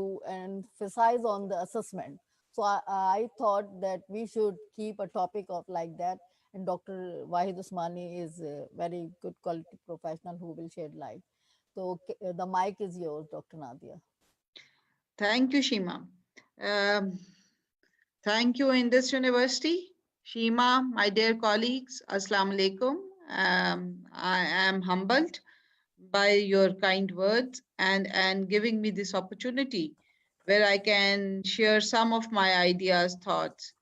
to emphasize on the assessment. So I thought that we should keep a topic of like that. And Dr. Wahid Usmani is a very good quality professional who will shed light. So the mic is yours, Dr. Nadia. Thank you, Shima. Um, Thank you, Indus University. Shima, my dear colleagues, Assalamu alaikum. I am humbled by your kind words and giving me this opportunity where I can share some of my ideas, thoughts.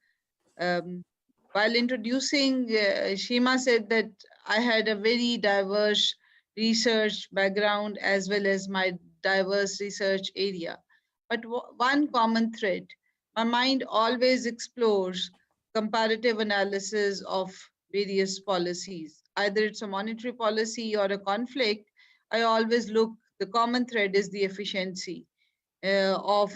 Um, while introducing, Shima said that I had a very diverse research background as well as my diverse research area. But one common thread, my mind always explores comparative analysis of various policies. Either it's a monetary policy or a conflict, I always look, the common thread is the efficiency of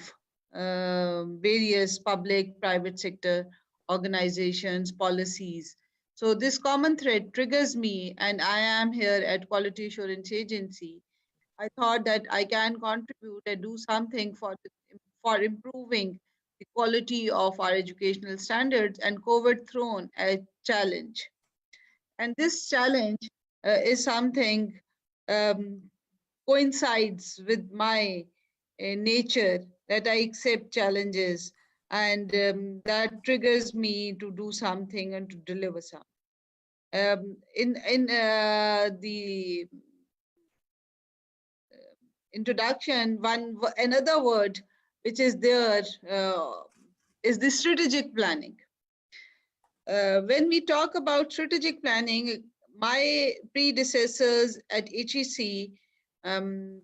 various public, private sector organizations, policies. So this common thread triggers me, and I am here at Quality Assurance Agency. I thought that I can contribute and do something for improving the quality of our educational standards, and COVID thrown a challenge. And this challenge is something um, coincides with my nature, that I accept challenges, and that triggers me to do something and to deliver something. In the introduction, another word which is there is the strategic planning. When we talk about strategic planning, my predecessors at HEC,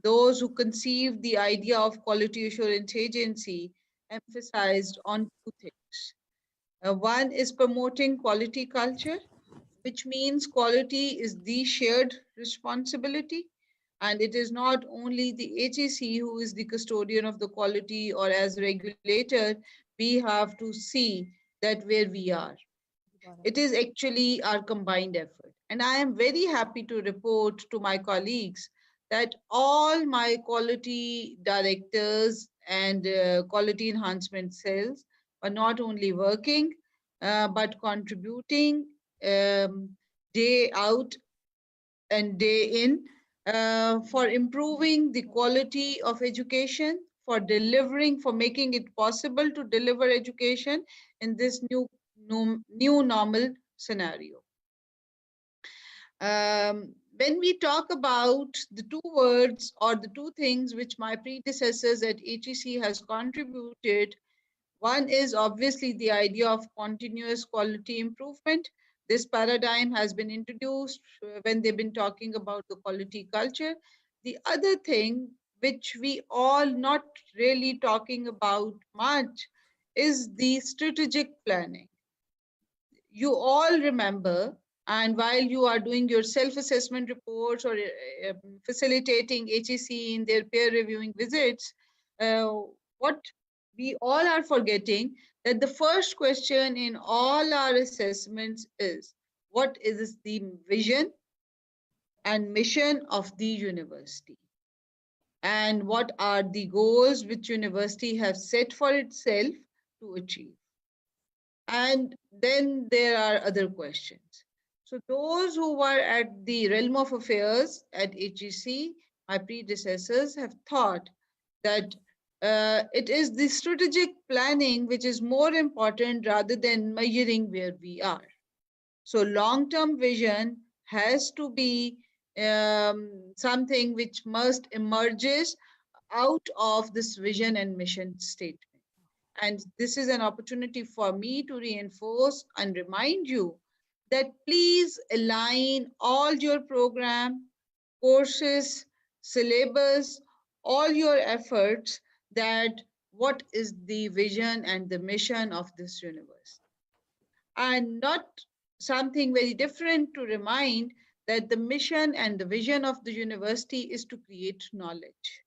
those who conceived the idea of quality assurance agency, emphasized on two things. One is promoting quality culture, which means quality is the shared responsibility. And it is not only the HEC who is the custodian of the quality, or as regulator, we have to see that where we are. It is actually our combined effort. And I am very happy to report to my colleagues that all my quality directors and quality enhancement cells are not only working, but contributing day out and day in for improving the quality of education, for delivering, for making it possible to deliver education in this new normal scenario. When we talk about the two words or the two things which my predecessors at HEC has contributed, one is obviously the idea of continuous quality improvement. This paradigm has been introduced when they've been talking about the quality culture. The other thing, which we all not really talking about much, is the strategic planning. You all remember, and while you are doing your self-assessment reports or facilitating HEC in their peer reviewing visits, what we all are forgetting, that the first question in all our assessments is, what is the vision and mission of the university? And what are the goals which university has set for itself to achieve? And then there are other questions. So those who were at the realm of affairs at HEC, my predecessors, have thought that it is the strategic planning which is more important rather than measuring where we are. So long-term vision has to be something which must emerges out of this vision and mission statement. And this is an opportunity for me to reinforce and remind you that please align all your program, courses, syllabus, all your efforts, that what is the vision and the mission of this university. And not something very different, to remind that the mission and the vision of the university is to create knowledge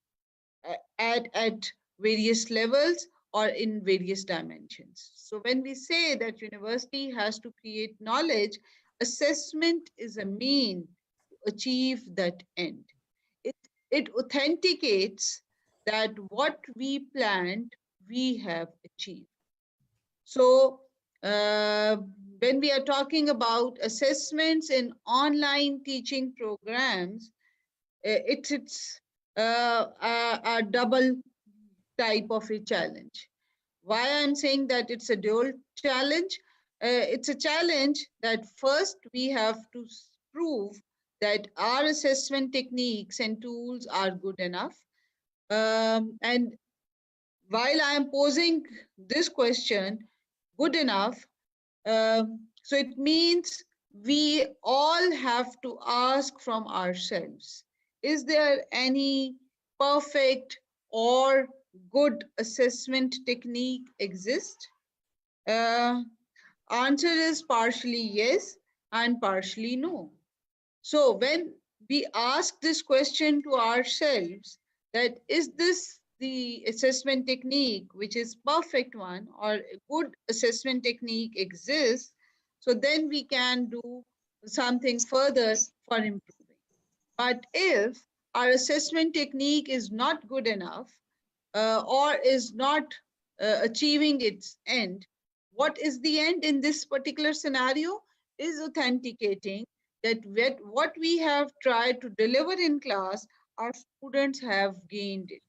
at various levels or in various dimensions. So when we say that university has to create knowledge, assessment is a mean to achieve that end. It authenticates that what we planned, we have achieved. So, uh, when we are talking about assessments in online teaching programs, it's a double type of a challenge. Why I'm saying that it's a dual challenge? It's a challenge that first we have to prove that our assessment techniques and tools are good enough. And while I am posing this question, good enough, so it means we all have to ask from ourselves, is there any perfect or good assessment technique exist? Uh, Answer is partially yes and partially no. So when we ask this question to ourselves, that is this the assessment technique which is perfect one, or a good assessment technique exists, so then we can do something further for improving. But if our assessment technique is not good enough, or is not achieving its end, what is the end in this particular scenario? Is authenticating that what we have tried to deliver in class, our students have gained it.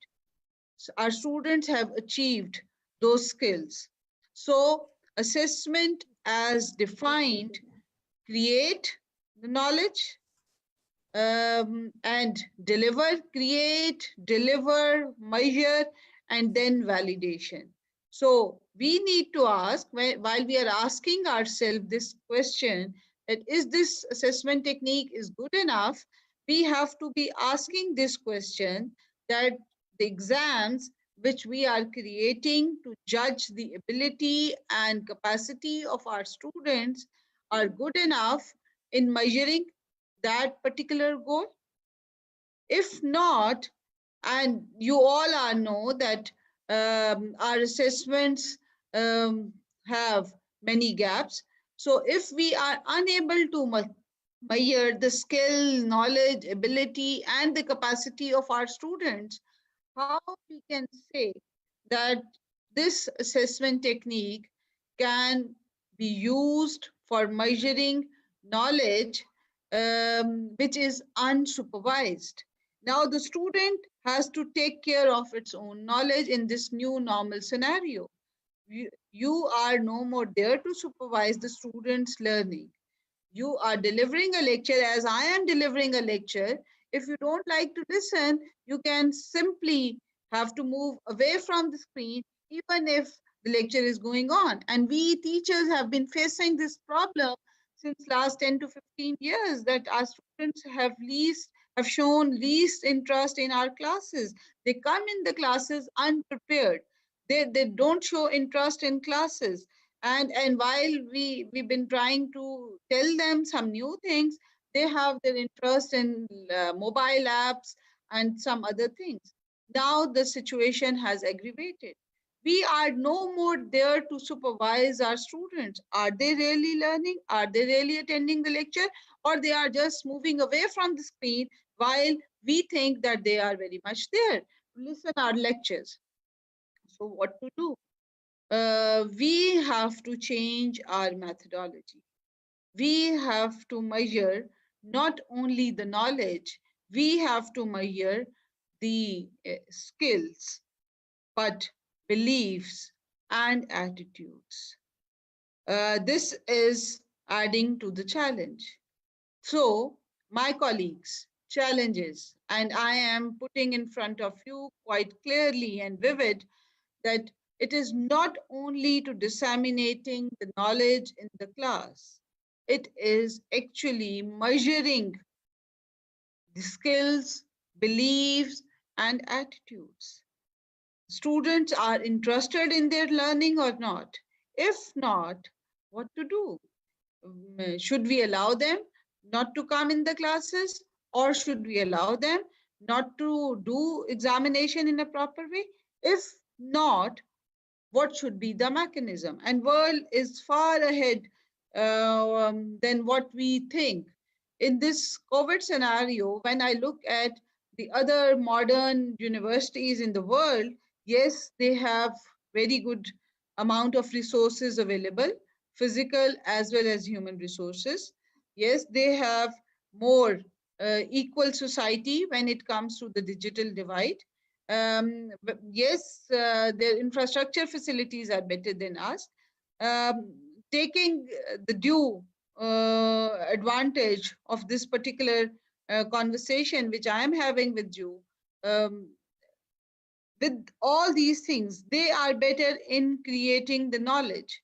So our students have achieved those skills. So, assessment as defined create the knowledge, and deliver, create, deliver, measure, and then validation. So we need to ask, while we are asking ourselves this question, that is this assessment technique is good enough, we have to be asking this question, that the exams which we are creating to judge the ability and capacity of our students are good enough in measuring that particular goal. If not, and you all are know that our assessments um, have many gaps. So if we are unable to measure the skill, knowledge, ability, and the capacity of our students, how we can say that this assessment technique can be used for measuring knowledge, which is unsupervised. Now, the student has to take care of its own knowledge in this new normal scenario. You are no more there to supervise the student's learning. You are delivering a lecture as I am delivering a lecture. If you don't like to listen, you can simply have to move away from the screen, even if the lecture is going on. And we teachers have been facing this problem since last 10 to 15 years, that our students have shown least interest in our classes. They come in the classes unprepared. They don't show interest in classes, and while we've been trying to tell them some new things, they have their interest in mobile apps and some other things. Now the situation has aggravated. We are no more there to supervise our students. Are they really learning? Are they really attending the lecture? Or they are just moving away from the screen while we think that they are very much there to listen our lectures. So what to do? We have to change our methodology. We have to measure not only the knowledge, we have to measure the skills, but beliefs and attitudes. This is adding to the challenge. So, my colleagues, challenges, and I am putting in front of you quite clearly and vivid that it is not only to disseminating the knowledge in the class, it is actually measuring the skills, beliefs, and attitudes. Students are interested in their learning or not? If not, what to do? Should we allow them not to come in the classes, or should we allow them not to do examination in a proper way? If not, what should be the mechanism? And world is far ahead than what we think. In this COVID scenario, when I look at the other modern universities in the world, yes, they have very good amount of resources available, physical as well as human resources. Yes, they have more equal society when it comes to the digital divide. But yes, their infrastructure facilities are better than us. Taking the due advantage of this particular conversation which I am having with you, um, with all these things, they are better in creating the knowledge.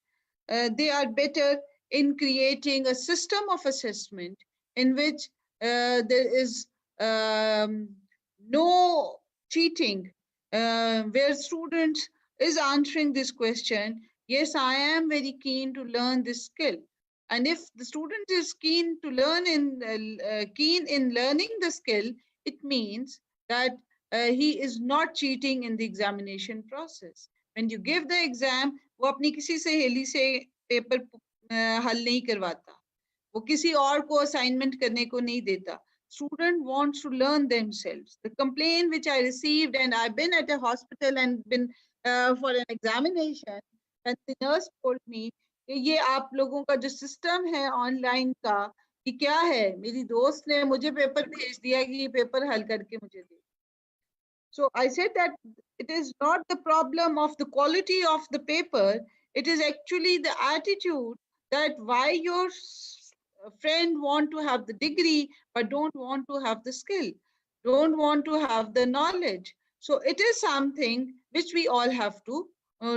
They are better in creating a system of assessment in which there is um, no cheating, where students is answering this question, yes, I am very keen to learn this skill. And if the student is keen in learning the skill, it means that he is not cheating in the examination process. When you give the exam, वो अपनी किसी सहेली से paper हल नहीं करवाता, वो किसी और को असाइनमेंट करने को नहीं देता. Student wants to learn themselves. The complaint which I received, and I've been at a hospital and been for an examination, and the nurse told me कि ये आप लोगों का जो सिस्टम है ऑनलाइन का, ये क्या है. मेरी दोस्त ने मुझे पेपर भेज दिया कि ये पेपर हल करके मुझे दे. So I said that it is not the problem of the quality of the paper, it is actually the attitude that why your friend want to have the degree but don't want to have the skill, don't want to have the knowledge. So it is something which we all have to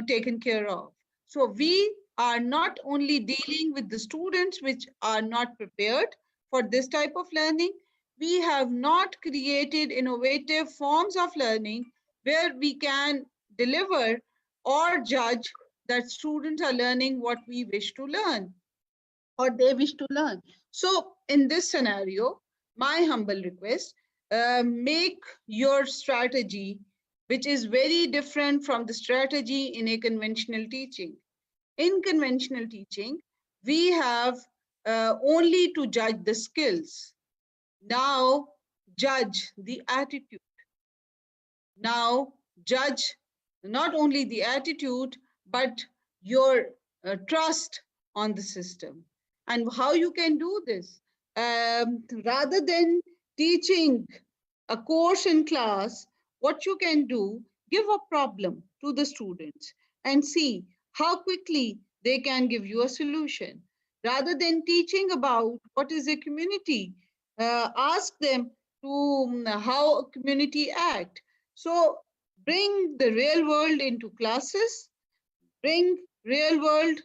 taken care of. So we are not only dealing with the students which are not prepared for this type of learning, we have not created innovative forms of learning where we can deliver or judge that students are learning what we wish to learn or they wish to learn. So in this scenario, my humble request, make your strategy, which is very different from the strategy in a conventional teaching. In conventional teaching, we have only to judge the skills. Now judge the attitude. Now judge not only the attitude, but your trust on the system. And how you can do this? Rather than teaching a course in class, what you can do, give a problem to the students and see how quickly they can give you a solution. Rather than teaching about what is a community, ask them to how a community act. So bring the real world into classes, bring real world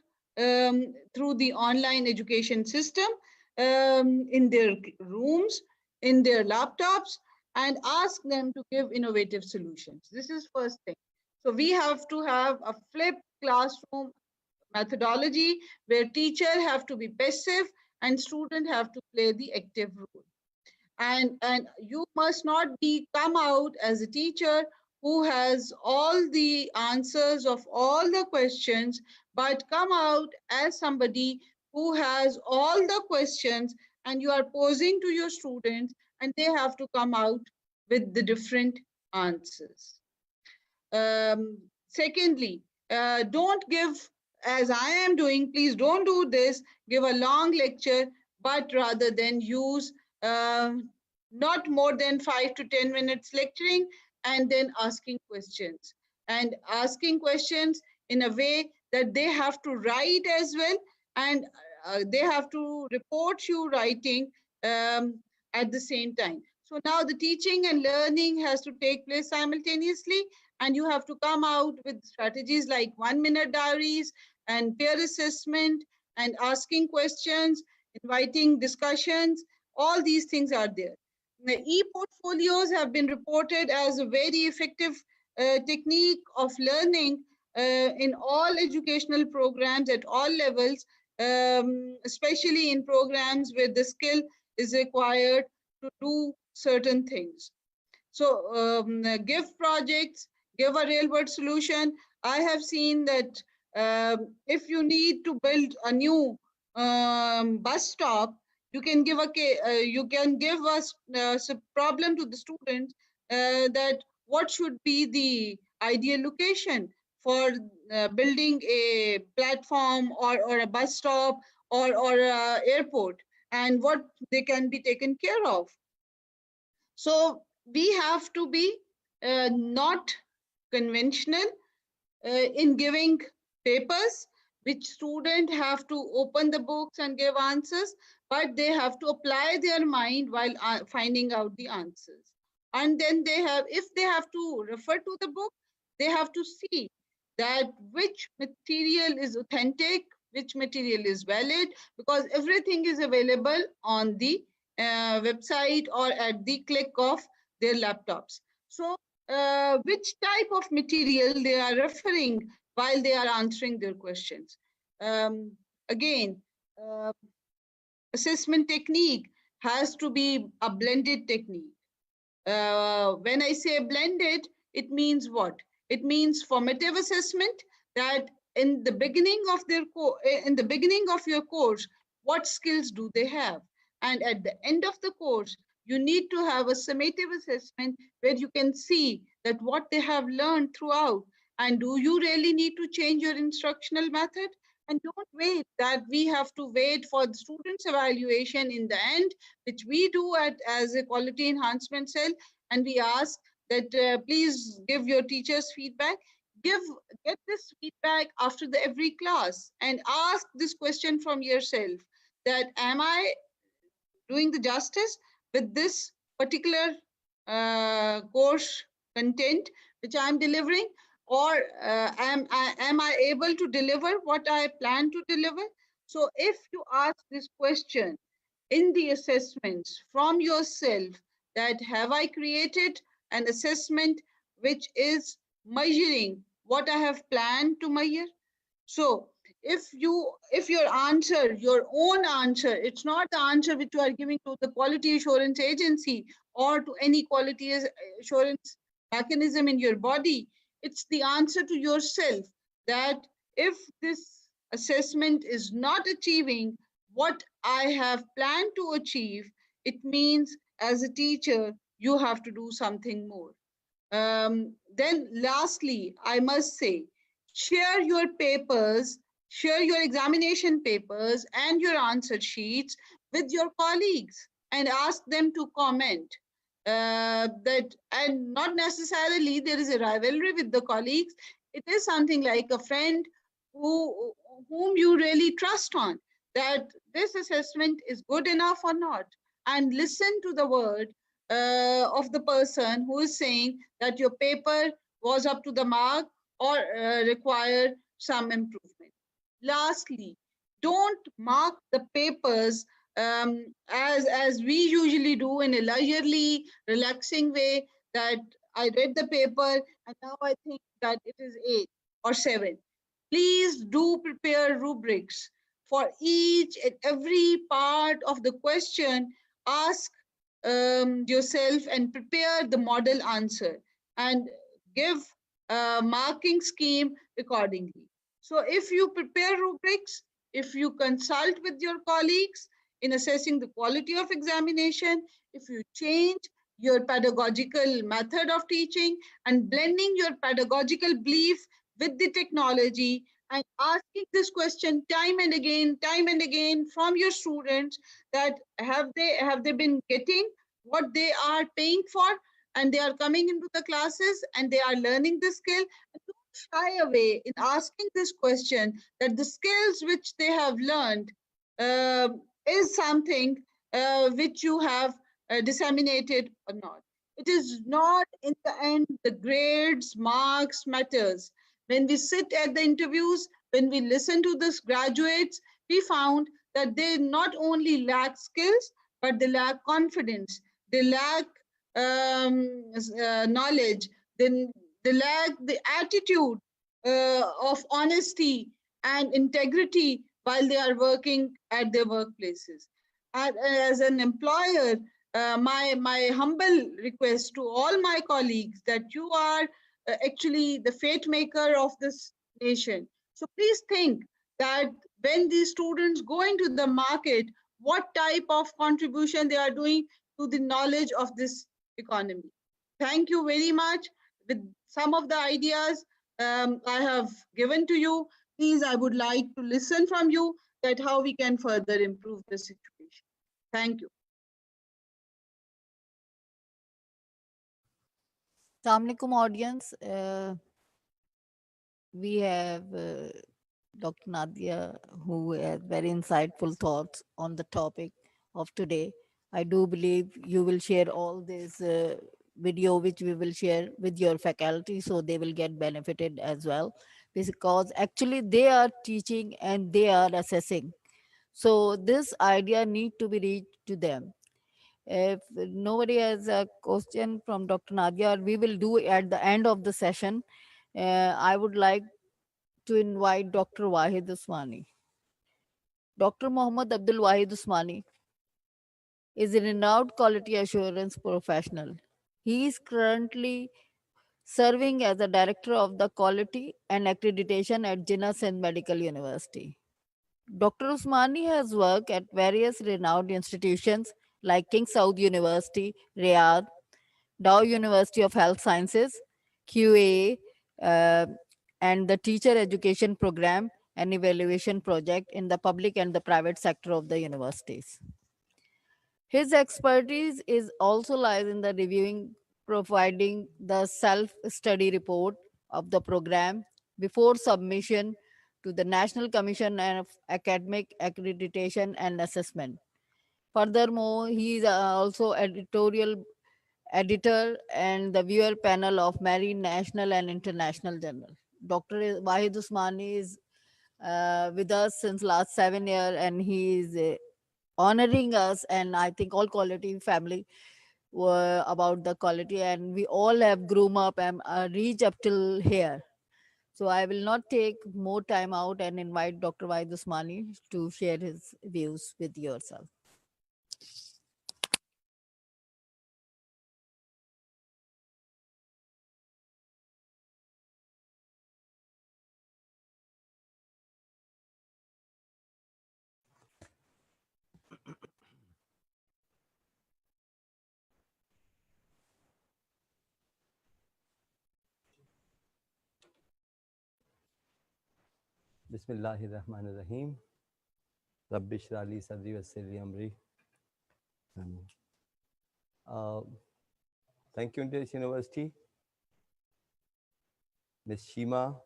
through the online education system in their rooms, in their laptops, and ask them to give innovative solutions. This is first thing. So we have to have a flipped classroom methodology where teacher have to be passive and student have to play the active role. And you must not be come out as a teacher who has all the answers of all the questions, but come out as somebody who has all the questions and you are posing to your students and they have to come out with the different answers. Secondly, don't give, as I am doing, please don't do this, give a long lecture, but rather than use uh, not more than 5 to 10 minutes lecturing and then asking questions. And asking questions in a way that they have to write as well, and they have to report you writing at the same time. So now the teaching and learning has to take place simultaneously, and you have to come out with strategies like 1-minute diaries and peer assessment and asking questions, inviting discussions. All these things are there. The e-portfolios have been reported as a very effective technique of learning in all educational programs at all levels, especially in programs where the skill is required to do certain things. So give projects, give a real world solution. I have seen that if you need to build a new bus stop, You can give you can give us a problem to the students, that what should be the ideal location for building a platform, or a bus stop, or a airport, and what they can be taken care of. So we have to be not conventional in giving papers, which students have to open the books and give answers, but they have to apply their mind while finding out the answers. And then they have, if they have to refer to the book, they have to see that which material is authentic, which material is valid, because everything is available on the website or at the click of their laptops. So which type of material they are referring while they are answering their questions. Again, uh, assessment technique has to be a blended technique. When I say blended, it means what? It means formative assessment, that in the beginning of in the beginning of your course, what skills do they have? And at the end of the course, you need to have a summative assessment where you can see that what they have learned throughout, and do you really need to change your instructional method? And don't wait that we have to wait for the students' evaluation in the end, which we do as a quality enhancement cell, and we ask that please give your teachers feedback. Give Get this feedback after the every class, and ask this question from yourself, that am I doing the justice with this particular course content which I am delivering, or am I able to deliver what I plan to deliver? So if you ask this question in the assessments from yourself, that have I created an assessment which is measuring what I have planned to measure? So if your answer, your own answer, it's not the answer which you are giving to the quality assurance agency or to any quality assurance mechanism in your body, it's the answer to yourself, that if this assessment is not achieving what I have planned to achieve, it means as a teacher, you have to do something more. Then lastly, I must say, share your papers, share your examination papers and your answer sheets with your colleagues and ask them to comment. That and not necessarily there is a rivalry with the colleagues. It is something like a friend who whom you really trust on, that this assessment is good enough or not, and listen to the word of the person who is saying that your paper was up to the mark or required some improvement. Lastly, don't mark the papers as we usually do in a leisurely, relaxing way, that I read the paper and now I think that it is 8 or 7. Please do prepare rubrics for each and every part of the question. Ask yourself and prepare the model answer and give a marking scheme accordingly. So if you prepare rubrics, if you consult with your colleagues in assessing the quality of examination, if you change your pedagogical method of teaching and blending your pedagogical belief with the technology, and asking this question time and again from your students, that have they been getting what they are paying for, and they are coming into the classes and they are learning the skill. And don't shy away in asking this question, that the skills which they have learned uh, is something which you have disseminated or not. It is not in the end the grades, marks matters. When we sit at the interviews, when we listen to these graduates, we found that they not only lack skills, but they lack confidence, they lack knowledge, then they lack the attitude of honesty and integrity while they are working at their workplaces. As an employer, my humble request to all my colleagues, that you are actually the fate maker of this nation. So please think that when these students go into the market, what type of contribution they are doing to the knowledge of this economy. Thank you very much. With some of the ideas I have given to you, please, I would like to listen from you that how we can further improve the situation. Thank you. Assalamu alaikum audience. We have Dr. Nadia, who has very insightful thoughts on the topic of today. I do believe you will share all this video, which we will share with your faculty, so they will get benefited as well. Because actually, they are teaching and they are assessing. So this idea need to be reached to them. If nobody has a question from Dr. Nadia, we will do at the end of the session. I would like to invite Dr. Wahid Usmani. Dr. Mohammad Abdul Wahid Usmani is a renowned quality assurance professional. He is currently serving as the Director of the Quality and Accreditation at Jinnah Sindh Medical University. Dr. Usmani has worked at various renowned institutions like King Saud University, Riyadh, Dow University of Health Sciences, QA, uh, and the Teacher Education Program and Evaluation Project in the public and the private sector of the universities. His expertise is also lies in the reviewing, providing the self-study report of the program before submission to the National Commission of Academic Accreditation and Assessment. Furthermore, he is also editorial editor and the viewer panel of many national and international journals. Dr. Wahid Usmani is with us since last 7 years, and he is honoring us, and I think all quality family were about the quality, and we all have grown up and reached up till here. So I will not take more time out and invite Dr. Wahid Usmani to share his views with yourself. Bismillahirrahmanirrahim. Rabbi shrah li sadri wassir li amri. Uh, Thank you, Indus University, Ms. Shima,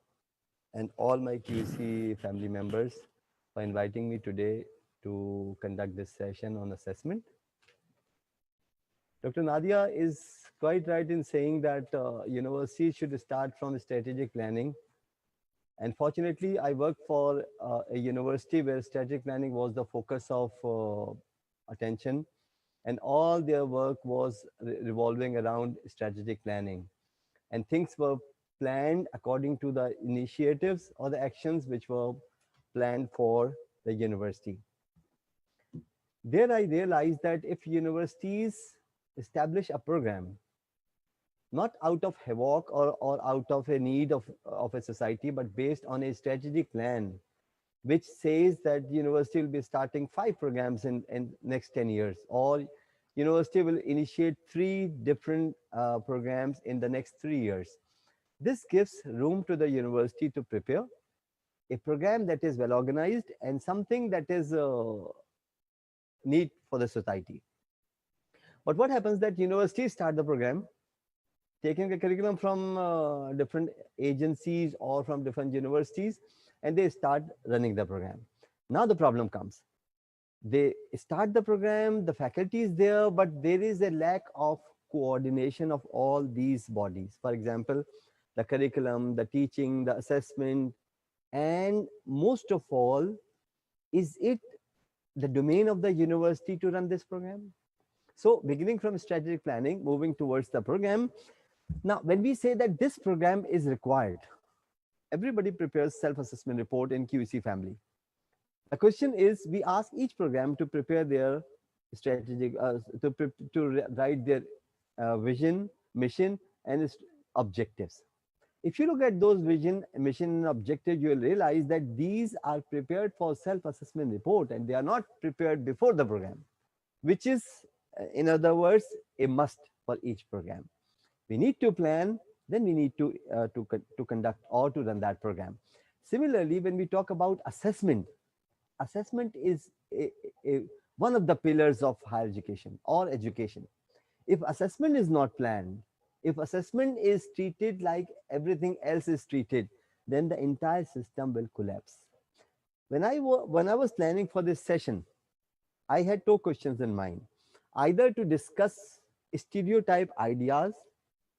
and all my QEC family members for inviting me today to conduct this session on assessment. Dr. Nadia is quite right in saying that universities should start from strategic planning. And fortunately, I worked for a university where strategic planning was the focus of attention, and all their work was revolving around strategic planning. And things were planned according to the initiatives or the actions which were planned for the university. There I realized that if universities establish a program, not out of havoc or out of a need of a society, but based on a strategic plan, which says that university will be starting 5 programs in next 10 years, or university will initiate 3 different programs in the next 3 years. This gives room to the university to prepare a program that is well organized and something that is need for the society. But what happens that universities start the program, taking the curriculum from different agencies or from different universities, and they start running the program. Now the problem comes. They start the program, the faculty is there, but there is a lack of coordination of all these bodies. For example, the curriculum, the teaching, the assessment, and most of all, is it the domain of the university to run this program? So beginning from strategic planning, moving towards the program. Now, when we say that this program is required, everybody prepares self-assessment report in QEC family. The question is, we ask each program to prepare their strategic, to write their vision, mission, and objectives. If you look at those vision, mission, and objectives, you will realize that these are prepared for self-assessment report and they are not prepared before the program, which is, in other words, a must for each program. We need to plan, then we need to conduct or to run that program. Similarly, when we talk about assessment, assessment is one of the pillars of higher education or education. If assessment is not planned, if assessment is treated like everything else is treated, then the entire system will collapse. When I was planning for this session, I had two questions in mind: either to discuss stereotype ideas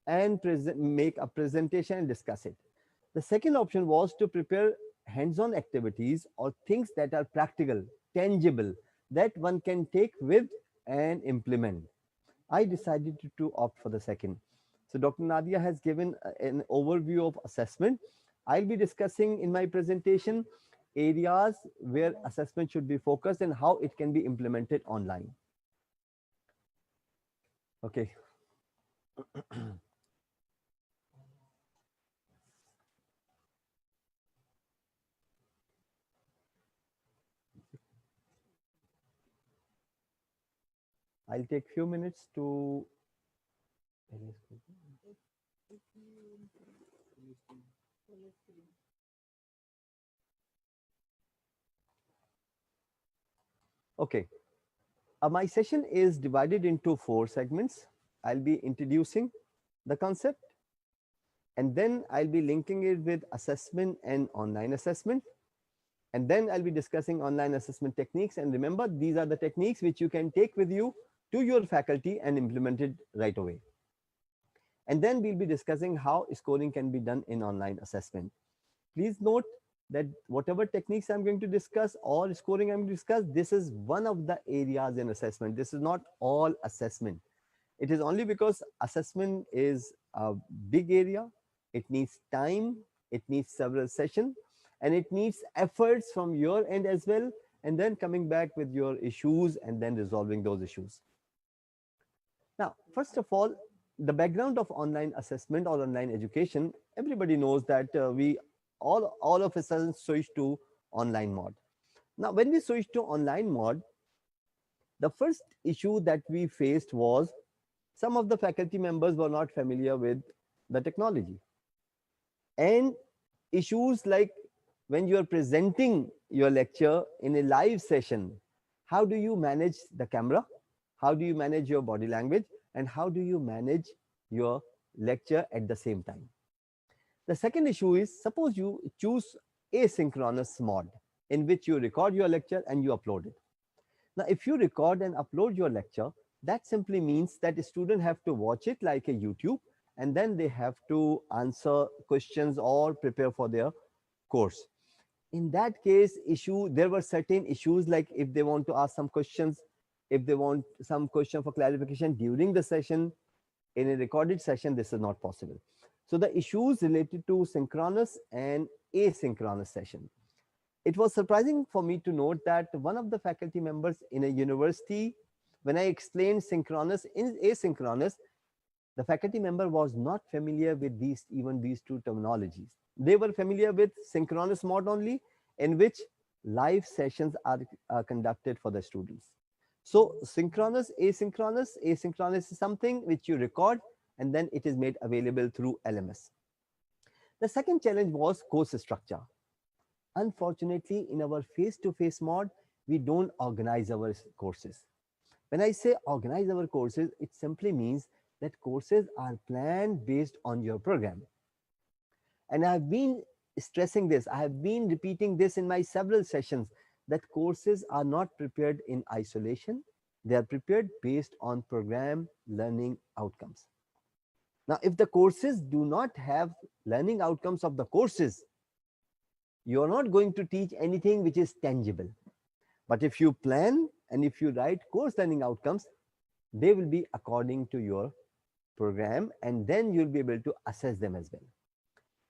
and make a presentation and discuss it. The second option was to prepare hands-on activities or things that are practical, tangible, that one can take with and implement. I decided to opt for the second. So Dr. Nadia has given an overview of assessment. I'll be discussing in my presentation areas where assessment should be focused and how it can be implemented online. Okay. I'll take few minutes to. Okay, my session is divided into 4 segments. I'll be introducing the concept, and then I'll be linking it with assessment and online assessment. And then I'll be discussing online assessment techniques. And remember, these are the techniques which you can take with you to your faculty and implement it right away. And then we'll be discussing how scoring can be done in online assessment. Please note that whatever techniques I'm going to discuss or scoring I'm going to discuss, this is one of the areas in assessment. This is not all assessment. It is only because assessment is a big area. It needs time, it needs several sessions, and it needs efforts from your end as well, and then coming back with your issues and then resolving those issues. Now, first of all, the background of online assessment or online education, everybody knows that we all of a sudden switch to online mode. Now, when we switched to online mode, the first issue that we faced was some of the faculty members were not familiar with the technology. And issues like when you are presenting your lecture in a live session, how do you manage the camera? How do you manage your body language? And how do you manage your lecture at the same time? The second issue is, suppose you choose asynchronous mode in which you record your lecture and you upload it. Now, if you record and upload your lecture, that simply means that the student have to watch it like a YouTube, and then they have to answer questions or prepare for their course. In that case, there were certain issues, like if they want to ask some questions, if they want some question for clarification during the session, in a recorded session, this is not possible. So the issues related to synchronous and asynchronous session. It was surprising for me to note that one of the faculty members in a university, when I explained synchronous and asynchronous, the faculty member was not familiar with even these two terminologies. They were familiar with synchronous mode only, in which live sessions are conducted for the students. So synchronous, asynchronous is something which you record and then it is made available through LMS. The second challenge was course structure. Unfortunately, in our face-to-face mode, we don't organize our courses. When I say organize our courses, it simply means that courses are planned based on your program. And I've been stressing this, I have been repeating this in my several sessions, that courses are not prepared in isolation. They are prepared based on program learning outcomes. Now, if the courses do not have learning outcomes of the courses, you are not going to teach anything which is tangible. But if you plan and if you write course learning outcomes, they will be according to your program, and then you'll be able to assess them as well.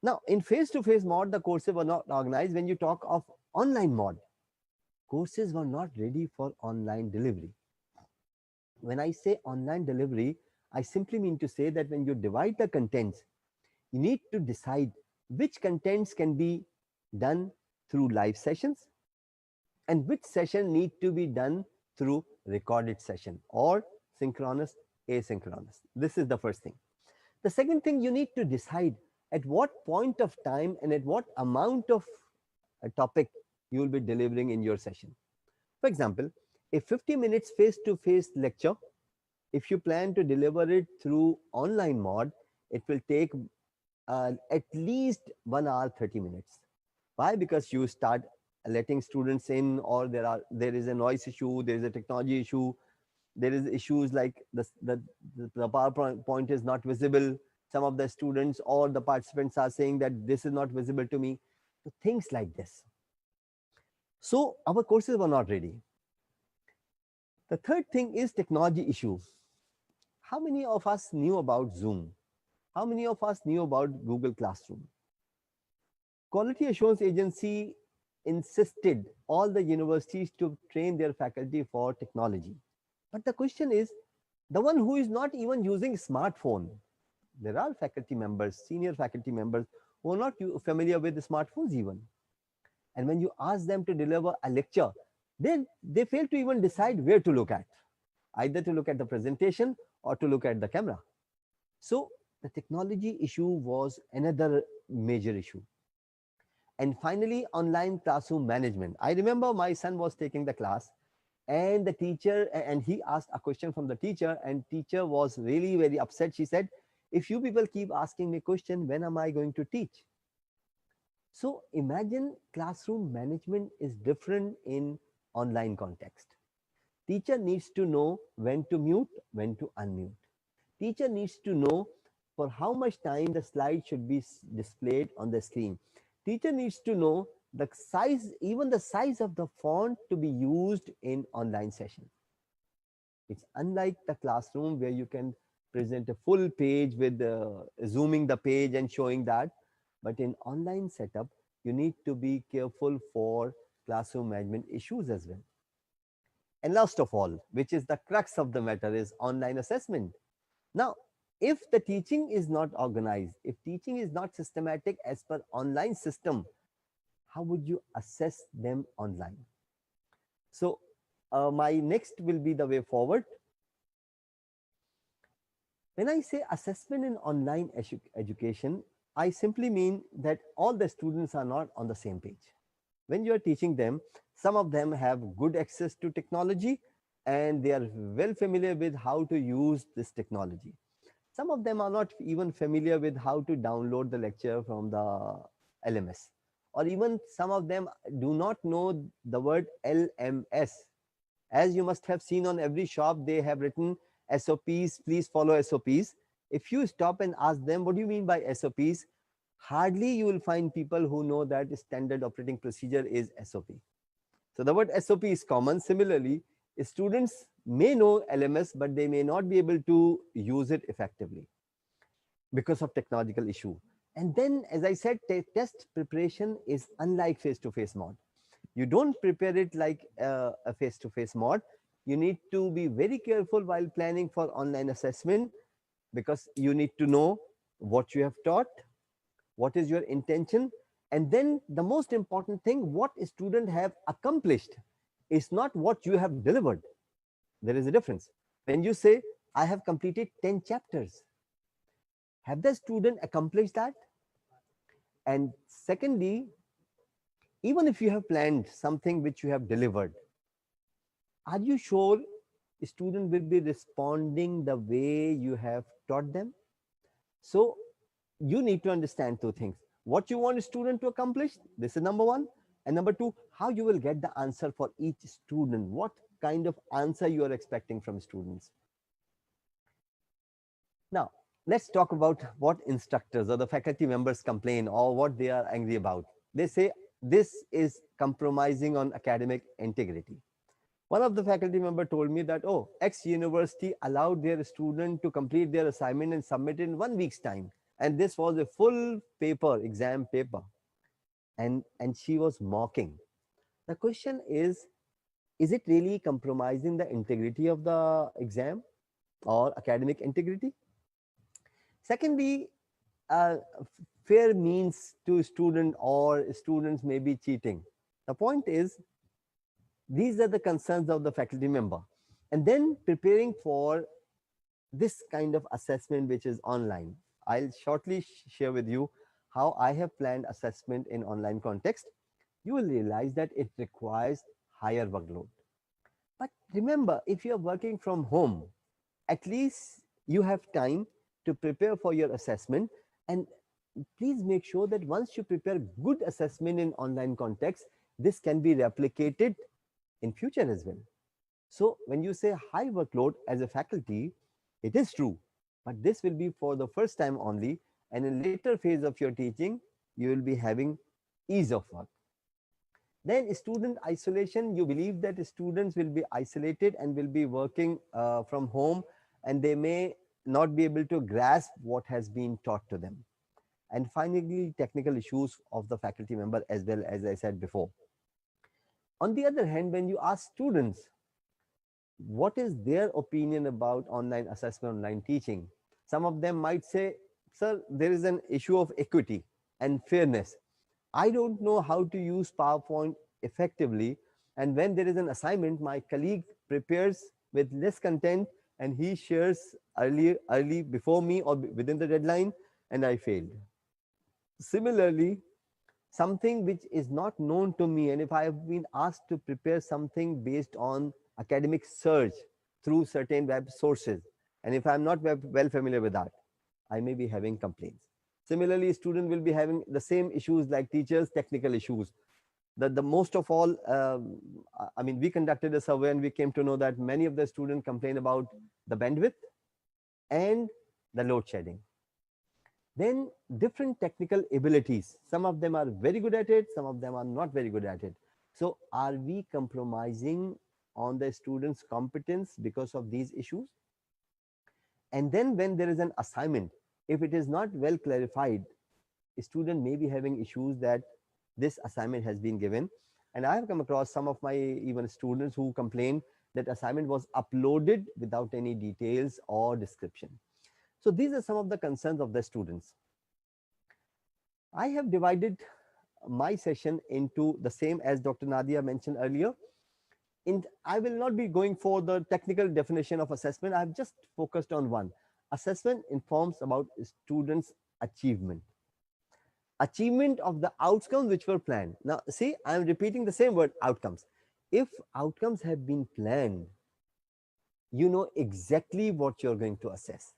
Now, in face-to-face mode, the courses were not organized. When you talk of online mode, courses were not ready for online delivery. When I say online delivery, I simply mean to say that when you divide the contents, You need to decide which contents can be done through live sessions and which session need to be done through recorded session or synchronous, asynchronous. This is the first thing. The second thing, you need to decide at what point of time and at what amount of a topic you will be delivering in your session. For example, a 50 minutes face-to-face lecture, if you plan to deliver it through online mode, it will take at least 1 hour 30 minutes. Why? Because you start letting students in, or there is a noise issue, there is a technology issue, there is issues like the PowerPoint is not visible. Some of the students or the participants are saying that this is not visible to me. So things like this. So our courses were not ready. The third thing is technology issues. How many of us knew about Zoom? How many of us knew about Google Classroom? Quality Assurance Agency insisted all the universities to train their faculty for technology. But the question is, the one who is not even using smartphone, there are faculty members, senior faculty members who are not familiar with the smartphones even. And when you ask them to deliver a lecture, they fail to even decide where to look at, either to look at the presentation or to look at the camera. So the technology issue was another major issue. And finally, online classroom management. I remember my son was taking the class and the teacher, and he asked a question from the teacher, and teacher was really very upset. She said, if you people keep asking me question, when am I going to teach? So imagine classroom management is different in online context. Teacher needs to know when to mute, when to unmute. Teacher needs to know for how much time the slide should be displayed on the screen. Teacher needs to know the size, even the size of the font to be used in online session. It's unlike the classroom where you can present a full page with zooming the page and showing that. But in online setup, you need to be careful for classroom management issues as well. And last of all, which is the crux of the matter, is online assessment. Now, if the teaching is not organized, if teaching is not systematic as per online system, how would you assess them online? So my next will be the way forward. When I say assessment in online education, I simply mean that all the students are not on the same page. When you are teaching them, some of them have good access to technology and they are well familiar with how to use this technology. Some of them are not even familiar with how to download the lecture from the LMS, or even some of them do not know the word LMS. As you must have seen on every shop, they have written SOPs, please follow SOPs. If you stop and ask them, what do you mean by SOPs? Hardly you will find people who know that standard operating procedure is SOP. So the word SOP is common. Similarly, students may know LMS, but they may not be able to use it effectively because of technological issue. And then, as I said, test preparation is unlike face-to-face mode. You don't prepare it like a face-to-face mode. You need to be very careful while planning for online assessment, because you need to know what you have taught, what is your intention, and then the most important thing, what students have accomplished is not what you have delivered. There is a difference. When you say, I have completed 10 chapters, have the student accomplished that? And secondly, even if you have planned something which you have delivered, are you sure the student will be responding the way you have taught them? So you need to understand two things. What you want a student to accomplish, this is number one. And number two, how you will get the answer for each student. What kind of answer you are expecting from students. Now, let's talk about what instructors or the faculty members complain or what they are angry about. They say this is compromising on academic integrity. One of the faculty member told me that, oh, X university allowed their student to complete their assignment and submit in 1 week's time. And this was a full paper, exam paper. And she was mocking. The question is it really compromising the integrity of the exam or academic integrity? Secondly, uh, fair means to student or students may be cheating. The point is, these are the concerns of the faculty member. And then preparing for this kind of assessment which is online. I'll shortly share with you how I have planned assessment in online context. You will realize that it requires higher workload. But remember, if you're working from home, at least you have time to prepare for your assessment. And please make sure that once you prepare good assessment in online context, this can be replicated in future as well. So when you say high workload as a faculty, it is true, but this will be for the first time only, and in later phase of your teaching, you will be having ease of work. Then student isolation, you believe that students will be isolated and will be working from home, and they may not be able to grasp what has been taught to them. And finally, technical issues of the faculty member as well, as I said before. On the other hand, when you ask students what is their opinion about online assessment, online teaching, some of them might say, sir, there is an issue of equity and fairness. I don't know how to use PowerPoint effectively. And when there is an assignment, my colleague prepares with less content and he shares early before me or within the deadline, and I failed. Similarly, something which is not known to me, and if I have been asked to prepare something based on academic search through certain web sources, and if I'm not well familiar with that, I may be having complaints. Similarly, student will be having the same issues like teachers, technical issues. The most of all, I mean, we conducted a survey and we came to know that many of the students complain about the bandwidth and the load shedding. Then different technical abilities. Some of them are very good at it, some of them are not very good at it. So are we compromising on the students' competence because of these issues? And then when there is an assignment, if it is not well clarified, a student may be having issues that this assignment has been given. And I have come across some of my even students who complained that assignment was uploaded without any details or description. So these are some of the concerns of the students. I have divided my session into the same as Dr. Nadia mentioned earlier. I will not be going for the technical definition of assessment. I have just focused on one. Assessment informs about students' achievement. Achievement of the outcomes which were planned. Now, see, I am repeating the same word, outcomes. If outcomes have been planned, you know exactly what you're going to assess.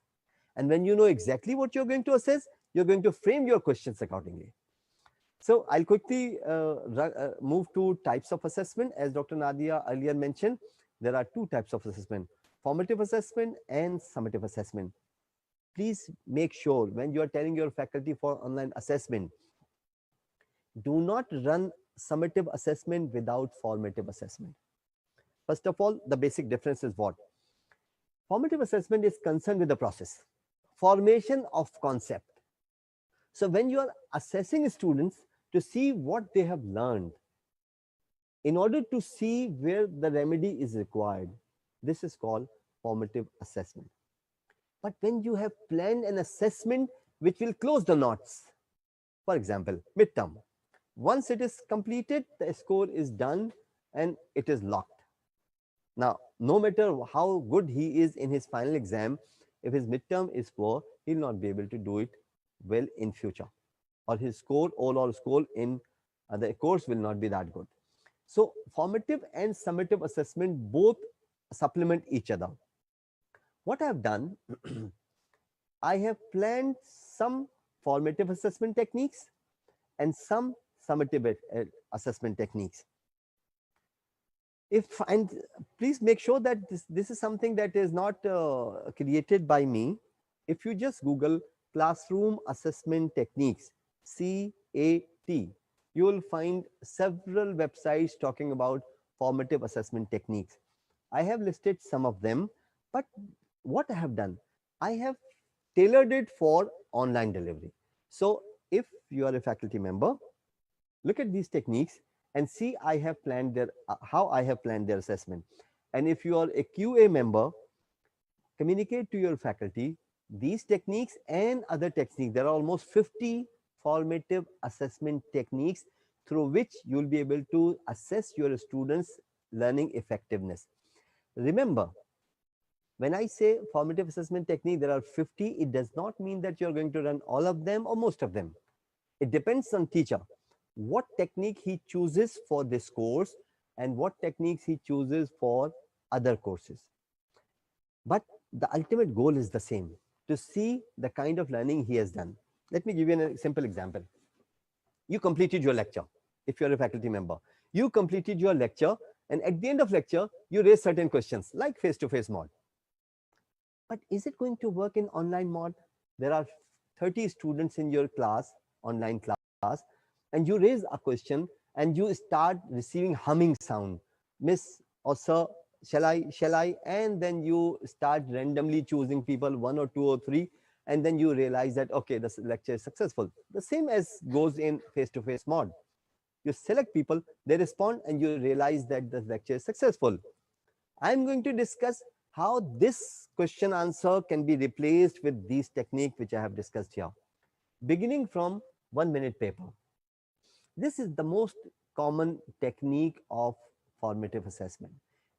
And when you know exactly what you're going to assess, you're going to frame your questions accordingly. So I'll quickly move to types of assessment. As Dr. Nadia earlier mentioned, there are two types of assessment: formative assessment and summative assessment. Please make sure when you are telling your faculty for online assessment, do not run summative assessment without formative assessment. First of all, the basic difference is what? Formative assessment is concerned with the process, formation of concept. So when you are assessing students to see what they have learned, in order to see where the remedy is required, this is called formative assessment. But when you have planned an assessment which will close the knots, for example, midterm, once it is completed, the score is done and it is locked. Now, no matter how good he is in his final exam, if his midterm is poor, he'll not be able to do it well in future, or his score, overall score in the course will not be that good. So formative and summative assessment both supplement each other. What I have done, I have planned some formative assessment techniques and some summative assessment techniques. And please make sure that this is something that is not created by me. If you just Google classroom assessment techniques, CAT, you will find several websites talking about formative assessment techniques. I have listed some of them, but what I have done, I have tailored it for online delivery. So if you are a faculty member, look at these techniques and see I have planned their how I have planned their assessment. And if you are a QA member, communicate to your faculty these techniques and other techniques. There are almost 50 formative assessment techniques through which you will be able to assess your students' learning effectiveness. Remember, when I say formative assessment technique, there are 50, it does not mean that you're going to run all of them or most of them. It depends on teacher, what technique he chooses for this course and what techniques he chooses for other courses. But the ultimate goal is the same, to see the kind of learning he has done. Let me give you a simple example. You completed your lecture. If you're a faculty member, you completed your lecture, and at the end of lecture, you raise certain questions like face-to-face mode. But is it going to work in online mode? There are 30 students in your class, online class, and you raise a question and you start receiving humming sound. Miss or sir, shall I? And then you start randomly choosing people, one or two or three, and then you realize that, okay, this lecture is successful. The same as goes in face-to-face mode. You select people, they respond, and you realize that the lecture is successful. I'm going to discuss how this question answer can be replaced with these techniques which I have discussed here. Beginning from 1 minute paper. This is the most common technique of formative assessment,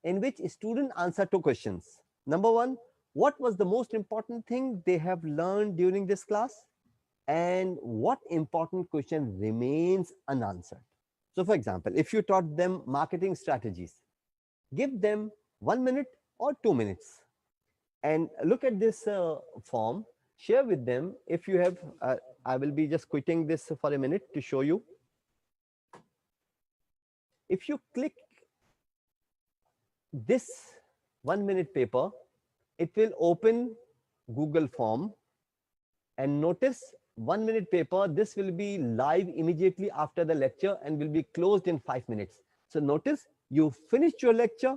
in which students answer two questions. Number one, what was the most important thing they have learned during this class? And what important question remains unanswered? So for example, if you taught them marketing strategies, give them 1 minute or 2 minutes and look at this form, share with them. If you have, I will be just quitting this for a minute to show you. If you click this 1 minute paper, it will open Google form, and notice 1 minute paper, this will be live immediately after the lecture and will be closed in 5 minutes. So notice you finished your lecture,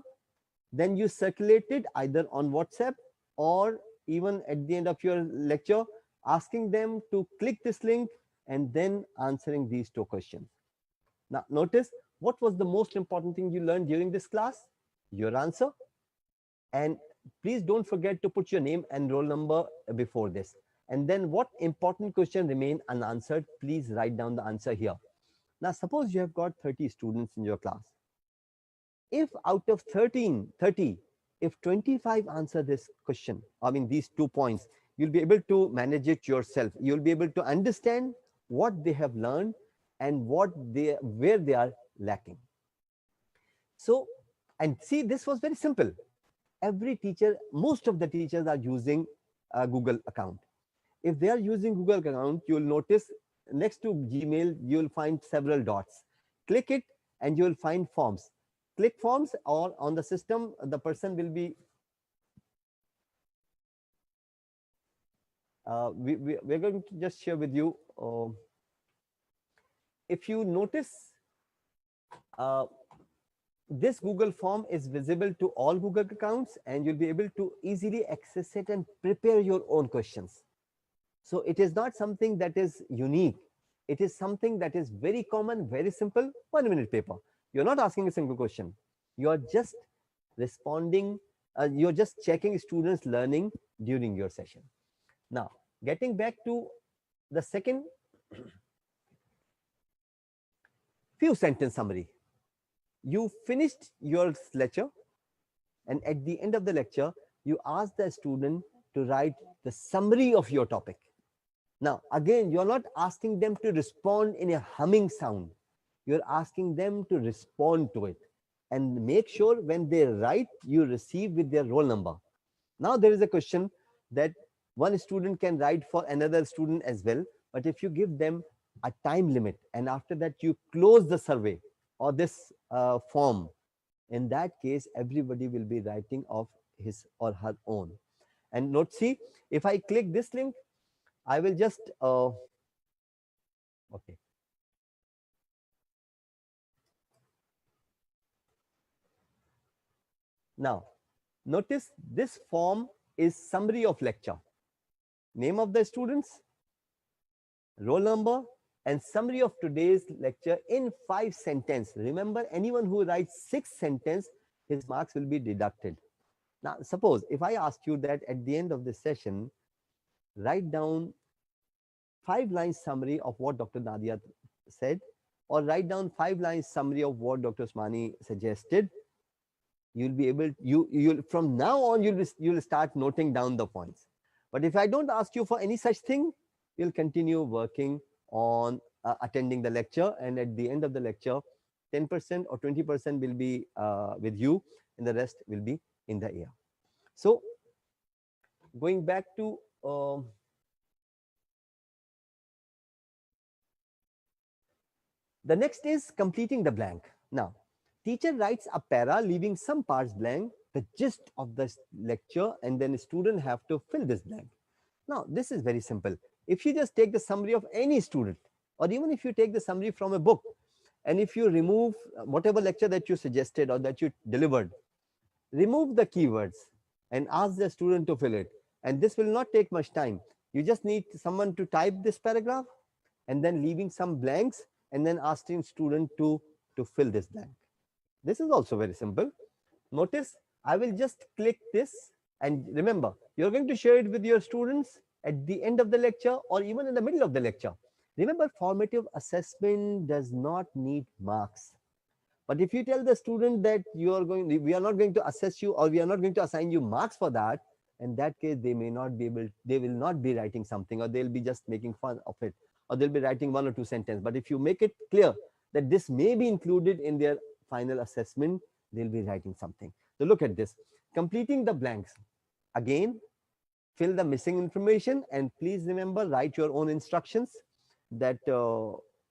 then you circulate it either on WhatsApp or even at the end of your lecture, asking them to click this link and then answering these two questions. Now notice, what was the most important thing you learned during this class? Your answer. And please don't forget to put your name and roll number before this. And then what important question remain unanswered, please write down the answer here. Now suppose you have got 30 students in your class. If out of 30, if 25 answer this question, I mean these 2 points, you'll be able to manage it yourself. You'll be able to understand what they have learned and where they are lacking. So, and see, this was very simple. Every teacher, most of the teachers are using a Google account. If they are using Google account, you'll notice next to Gmail, you'll find several dots. Click it and you'll find forms. Click forms, or on the system, the person will be, we're going to just share with you. If you notice, this Google form is visible to all Google accounts, and you'll be able to easily access it and prepare your own questions. So it is not something that is unique. It is something that is very common, very simple, 1 minute paper. You're not asking a single question. You're just responding, you're just checking students' learning during your session. Now, getting back to the second, few sentence summary. You finished your lecture, and at the end of the lecture, you ask the student to write the summary of your topic. Now, again, you're not asking them to respond in a humming sound. You're asking them to respond to it, and make sure when they write, you receive with their roll number. Now, there is a question that one student can write for another student as well, but if you give them a time limit and after that you close the survey or this form, in that case, everybody will be writing of his or her own. And note, see, if I click this link, I will just, okay. Now, notice this form is summary of lecture. Name of the students, roll number, and summary of today's lecture in 5 sentences. Remember, anyone who writes 6 sentences, his marks will be deducted. Now, suppose if I ask you that at the end of this session, write down 5 lines summary of what Dr. Nadia said, or write down 5 lines summary of what Dr. Usmani suggested. You'll be able, you'll from now on, you'll start noting down the points. But if I don't ask you for any such thing, you'll continue working on attending the lecture, and at the end of the lecture, 10% or 20% will be with you, and the rest will be in the air. So going back to the next is completing the blank. Now, teacher writes a para leaving some parts blank, the gist of the lecture, and then student have to fill this blank. Now, this is very simple. If you just take the summary of any student, or even if you take the summary from a book, and if you remove whatever lecture that you suggested or that you delivered, remove the keywords and ask the student to fill it. And this will not take much time. You just need someone to type this paragraph and then leaving some blanks and then asking student to fill this blank. This is also very simple. Notice I will just click this, and remember, you're going to share it with your students at the end of the lecture or even in the middle of the lecture. Remember, formative assessment does not need marks. But if you tell the student that we are not going to assess you, or we are not going to assign you marks for that, in that case, they will not be writing something, or they'll be just making fun of it, or they'll be writing 1 or 2 sentences. But if you make it clear that this may be included in their final assessment, they'll be writing something. So look at this. Completing the blanks. Again, fill the missing information, and please remember, write your own instructions that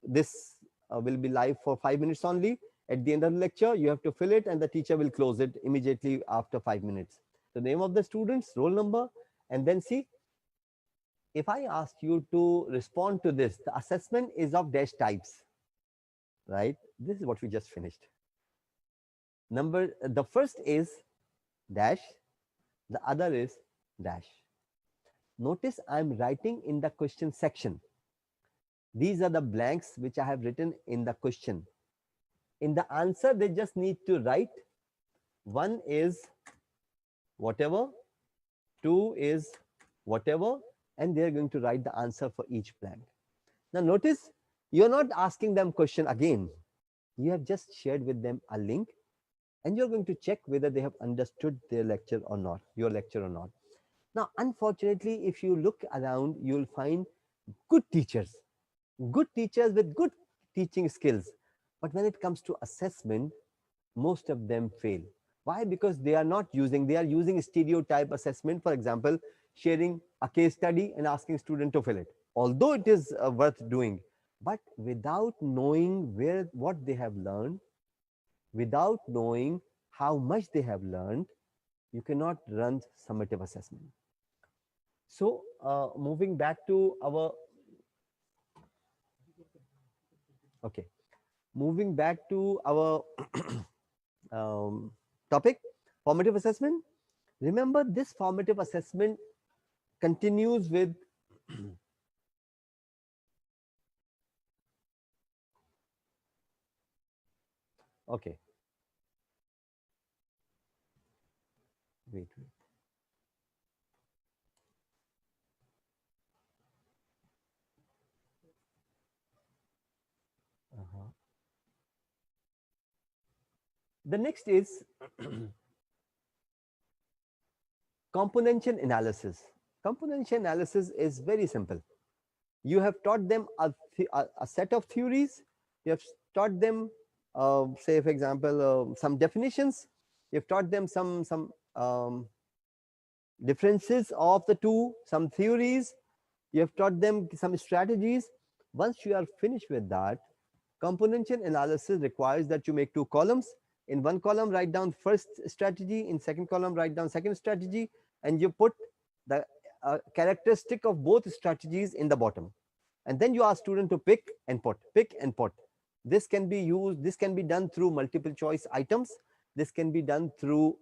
this will be live for 5 minutes only. At the end of the lecture, you have to fill it, and the teacher will close it immediately after 5 minutes. The name of the students, roll number, and then see, if I ask you to respond to this, the assessment is of dash types, right? This is what we just finished. The first is dash, the other is dash. Notice I'm writing in the question section. These are the blanks which I have written in the question. In the answer, they just need to write. One is whatever, two is whatever, and they're going to write the answer for each blank. Now notice, you're not asking them question again. You have just shared with them a link, and you're going to check whether they have understood their lecture or not, your lecture or not. Now, unfortunately, if you look around, you'll find good teachers with good teaching skills. But when it comes to assessment, most of them fail. Why? Because they are using stereotype assessment. For example, sharing a case study and asking student to fill it. Although it is worth doing, but without knowing what they have learned, without knowing how much they have learned, you cannot run summative assessment. So moving back to our topic, formative assessment. Remember, this formative assessment continues with okay. Wait. The next is componential analysis. Componential analysis is very simple. You have taught them a set of theories. You have taught them, say, for example, some definitions. You have taught them some differences of the two, some theories. You have taught them some strategies. Once you are finished with that, componential analysis requires that you make 2 columns. In one column, write down first strategy. In second column, write down second strategy, and you put the characteristic of both strategies in the bottom. And then you ask student to pick and put. This can be done through multiple choice items. This can be done through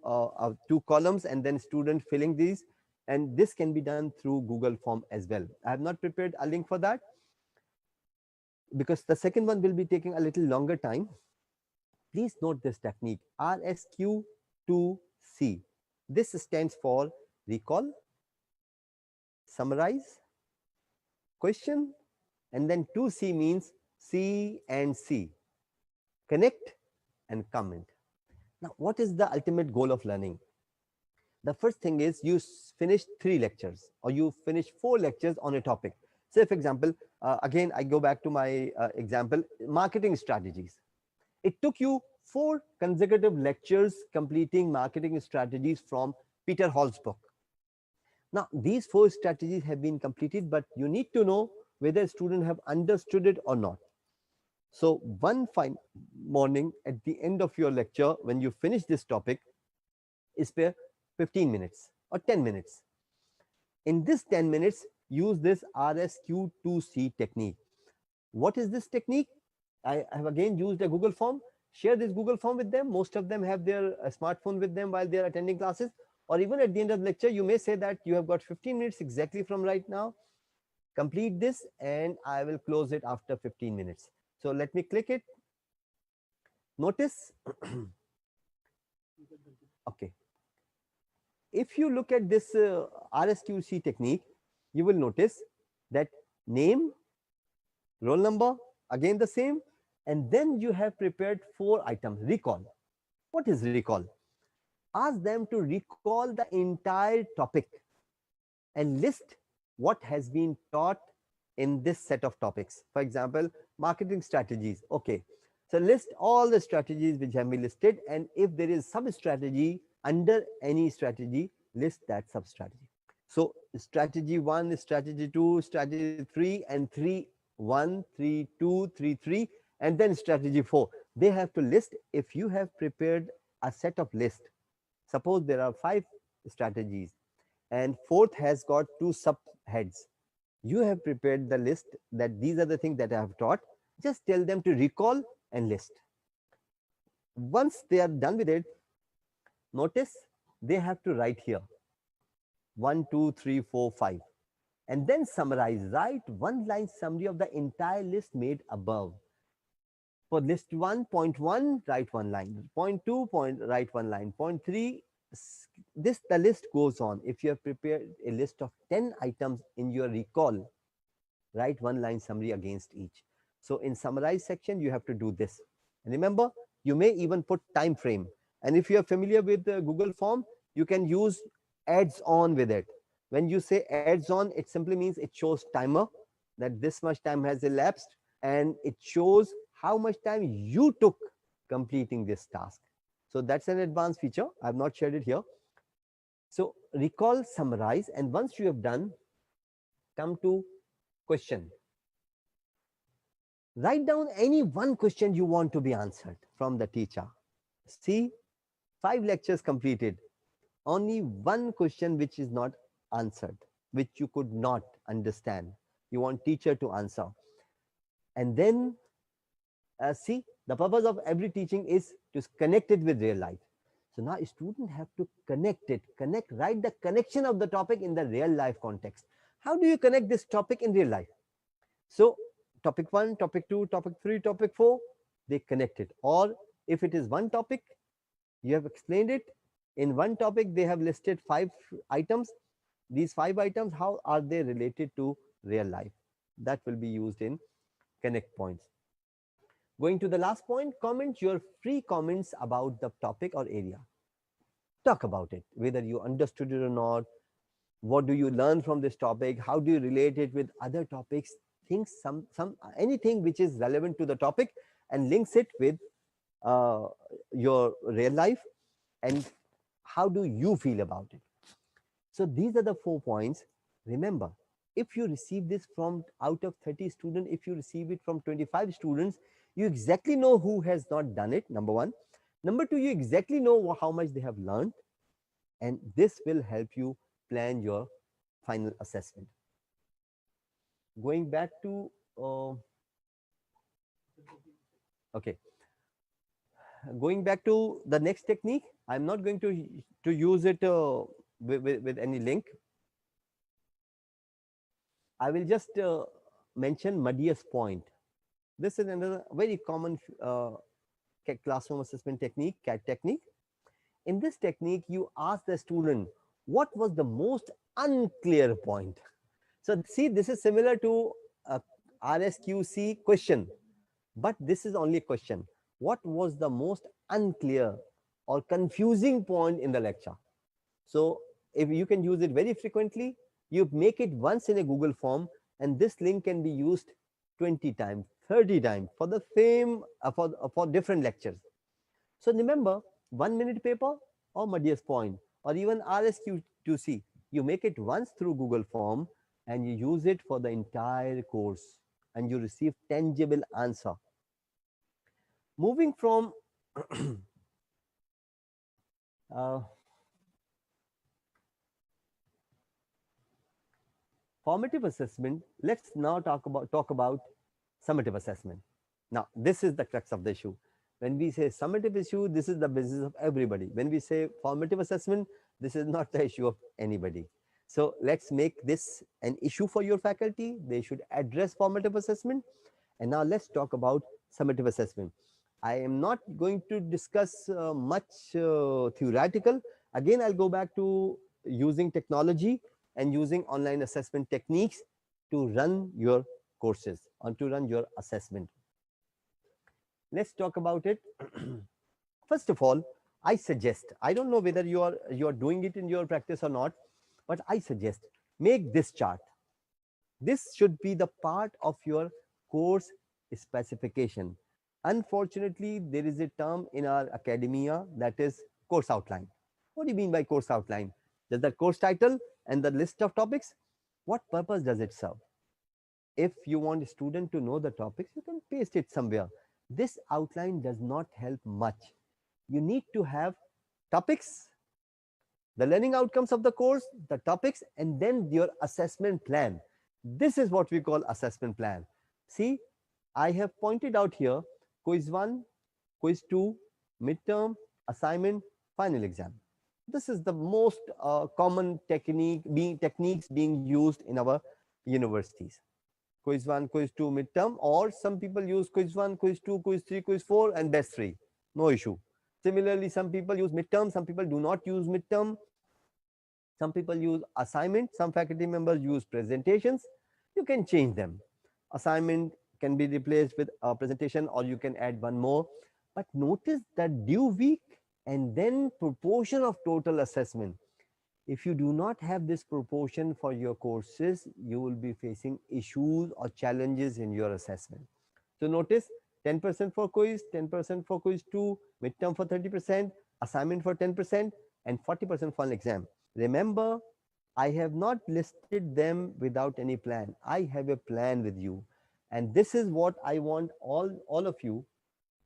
2 columns and then student filling these. And this can be done through Google form as well. I have not prepared a link for that because the second one will be taking a little longer time. Please note this technique, RSQ2C. This stands for recall, summarize, question, and then 2C means C and C, connect and comment. Now, what is the ultimate goal of learning? The first thing is you finish 3 lectures or you finish 4 lectures on a topic. Say, for example, again, I go back to my example, marketing strategies. It took you 4 consecutive lectures completing marketing strategies from Peter Hall's book. Now, these 4 strategies have been completed, but you need to know whether students have understood it or not. So, one fine morning at the end of your lecture, when you finish this topic, spare 15 minutes or 10 minutes. In this 10 minutes, use this RSQ2C technique. What is this technique? I have again used a Google form. Share this Google form with them. Most of them have their smartphone with them while they are attending classes. Or even at the end of the lecture, you may say that you have got 15 minutes exactly from right now. Complete this and I will close it after 15 minutes. So let me click it. Notice, okay. If you look at this RSQC technique, you will notice that name, roll number, again the same, and then you have prepared 4 items. Recall. What is recall? Ask them to recall the entire topic and list what has been taught in this set of topics. For example, marketing strategies. Okay, so list all the strategies which have been listed, and if there is sub strategy under any strategy, list that sub strategy. So strategy 1, strategy 2, strategy 3, and 3 1 3 2 3 3, and then strategy 4. They have to list. If you have prepared a set of list, suppose there are 5 strategies and fourth has got 2 subheads, you have prepared the list that these are the things that I have taught. Just tell them to recall and list. Once they are done with it, notice they have to write here 1 2 3 4 5, and then summarize. Write 1-line summary of the entire list made above. For list 1.1, write 1 line. Point 2, write 1 line. Point 3, the list goes on. If you have prepared a list of 10 items in your recall, write 1-line summary against each. So in summarize section, you have to do this. And remember, you may even put time frame. And if you are familiar with the Google form, you can use adds on with it. When you say adds on, it simply means it shows timer, that this much time has elapsed, and it shows how much time you took completing this task. So that's an advanced feature. I have not shared it here. So recall, summarize, and once you have done, come to question. Write down any one question you want to be answered from the teacher. See, 5 lectures completed. Only one question which is not answered, which you could not understand. You want teacher to answer. And then see, the purpose of every teaching is to connect it with real life. So now students have to connect it, write the connection of the topic in the real life context. How do you connect this topic in real life? So topic 1, topic 2, topic 3, topic 4, they connect it. Or if it is one topic, you have explained it. In one topic, they have listed 5 items. These 5 items, how are they related to real life? That will be used in connect points. Going to the last point, comment your free comments about the topic or area. Talk about it, whether you understood it or not. What do you learn from this topic? How do you relate it with other topics? Things, anything which is relevant to the topic, and links it with your real life, and how do you feel about it? So these are the 4 points. Remember, if you receive this from out of 30 students, if you receive it from 25 students, you exactly know who has not done it, number 1. Number 2, you exactly know how much they have learned, and this will help you plan your final assessment. Going back to okay, going back to the next technique, I'm not going to use it with any link. I will just mention muddiest point. This is another very common classroom assessment technique, CAT technique. In this technique, you ask the student, what was the most unclear point? So see, this is similar to a RSQC question, but this is only a question. What was the most unclear or confusing point in the lecture? So if you can use it very frequently, you make it once in a Google form, and this link can be used 20 times, 30 times for the same for different lectures. So remember, 1 minute paper or Muddy's point or even RSQ2C, you make it once through Google form and you use it for the entire course and you receive tangible answer. Moving from uh, formative assessment, let's now talk about summative assessment. Now, this is the crux of the issue. When we say summative issue, this is the business of everybody. When we say formative assessment, this is not the issue of anybody. So let's make this an issue for your faculty. They should address formative assessment. And now let's talk about summative assessment. I am not going to discuss much theoretical. Again, I'll go back to using technology and using online assessment techniques to run your courses or to run your assessment. Let's talk about it. First of all, I suggest, I don't know whether you are doing it in your practice or not, but I suggest make this chart. This should be the part of your course specification. Unfortunately, there is a term in our academia that is course outline. What do you mean by course outline? Does the course title and the list of topics? What purpose does it serve? If you want a student to know the topics, you can paste it somewhere. This outline does not help much. You need to have topics, the learning outcomes of the course, the topics, and then your assessment plan. This is what we call assessment plan. See, I have pointed out here quiz 1, quiz 2, midterm, assignment, final exam. This is the most common techniques being used in our universities. Quiz 1, quiz 2, midterm, or some people use quiz 1, quiz 2, quiz 3, quiz 4, and best 3. No issue. Similarly, some people use midterm, some people do not use midterm. Some people use assignment, some faculty members use presentations. You can change them. Assignment can be replaced with a presentation, or you can add one more. But notice that due week and then proportion of total assessment. If you do not have this proportion for your courses, you will be facing issues or challenges in your assessment. So notice 10% for quiz, 10% for quiz 2, midterm for 30%, assignment for 10%, and 40% for an exam. Remember, I have not listed them without any plan. I have a plan with you. And this is what I want all of you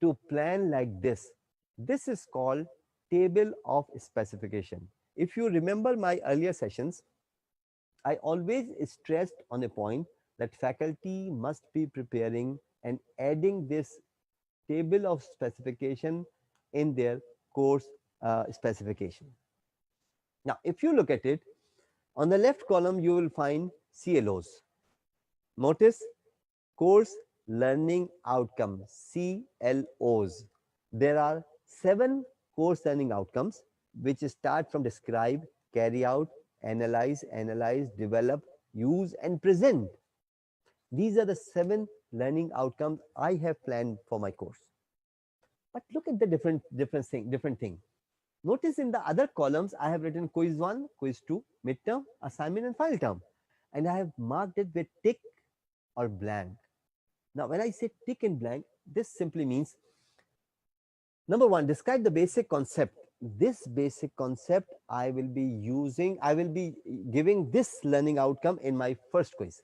to plan like this. This is called table of specification. If you remember my earlier sessions, I always stressed on a point that faculty must be preparing and adding this table of specification in their course specification. Now, if you look at it, on the left column, you will find CLOs. Notice course learning outcome, CLOs. There are 7 course learning outcomes which start from describe, carry out, analyze, develop, use, and present. These are the 7 learning outcomes I have planned for my course. But look at the different thing. Notice in the other columns, I have written quiz 1, quiz 2, midterm, assignment, and final term. And I have marked it with tick or blank. Now, when I say tick and blank, this simply means, number 1, describe the basic concept. This basic concept I will be giving this learning outcome in my first quiz,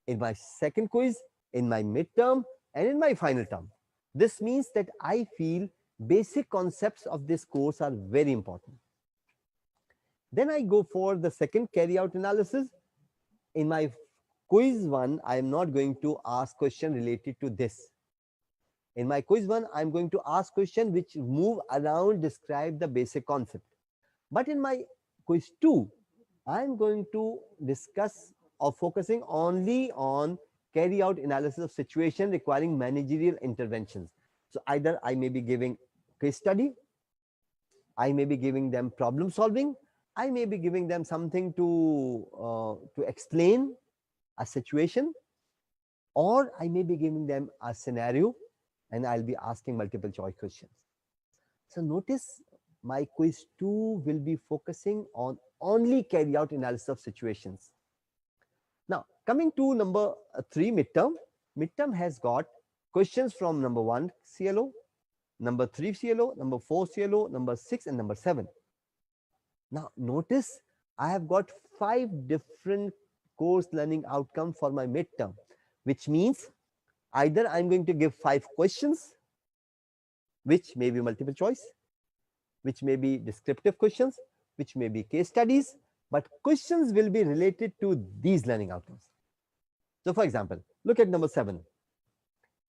in my second quiz, in my midterm, and in my final term. This means that I feel basic concepts of this course are very important. Then I go for the second carry out analysis. In my quiz 1, I am not going to ask question related to this. In my quiz 1, I'm going to ask questions which move around, describe the basic concept. But in my quiz 2, I'm going to discuss or focusing only on carry out analysis of situation requiring managerial interventions. So either I may be giving case study, I may be giving them problem solving, I may be giving them something to explain a situation, or I may be giving them a scenario and I'll be asking multiple choice questions. So notice my quiz 2 will be focusing on only carry out analysis of situations. Now, coming to number 3, midterm. Midterm has got questions from number 1 CLO, number 3 CLO, number 4 CLO, number 6, and number 7. Now, notice I have got 5 different course learning outcomes for my midterm, which means either I'm going to give 5 questions, which may be multiple choice, which may be descriptive questions, which may be case studies, but questions will be related to these learning outcomes. So, for example, look at number 7.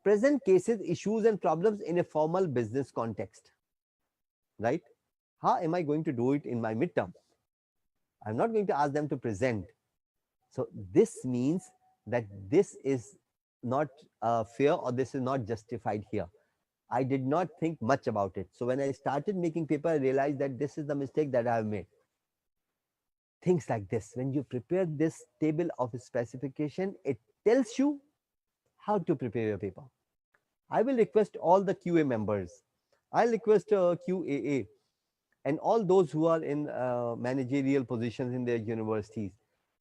Present cases, issues, and problems in a formal business context. Right? How am I going to do it in my midterm? I'm not going to ask them to present. So, this means that this is not fair, or this is not justified here. I did not think much about it. So when I started making paper, I realized that this is the mistake that I have made. Things like this, when you prepare this table of specification, it tells you how to prepare your paper. I will request all the QA members. I'll request QAA and all those who are in managerial positions in their universities,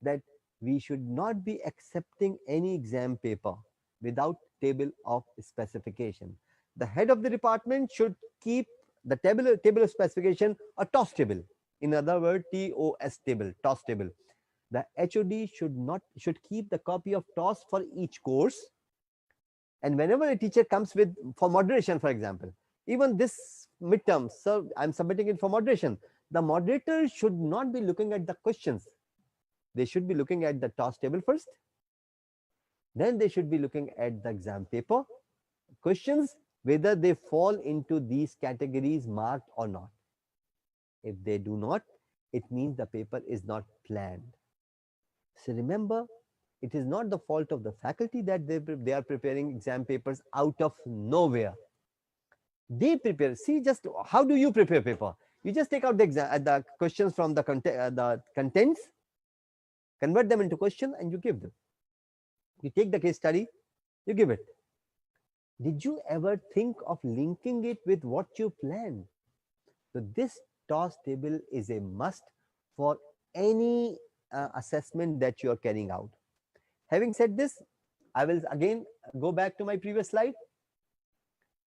that we should not be accepting any exam paper without table of specification. The head of the department should keep the table of specification a TOS table. In other words, TOS table, TOS table. The HOD should keep the copy of TOS for each course. And whenever a teacher comes with, for moderation, for example, even this midterm, so I'm submitting it for moderation, the moderator should not be looking at the questions. They should be looking at the TOS table first. Then they should be looking at the exam paper questions, whether they fall into these categories marked or not. If they do not, it means the paper is not planned. So remember, it is not the fault of the faculty that they are preparing exam papers out of nowhere. They prepare. See, just how do you prepare paper? You just take out the questions from the contents, convert them into questions, and you give them. You take the case study, you give it. Did you ever think of linking it with what you plan? So this TOS table is a must for any assessment that you are carrying out. Having said this, I will again go back to my previous slide.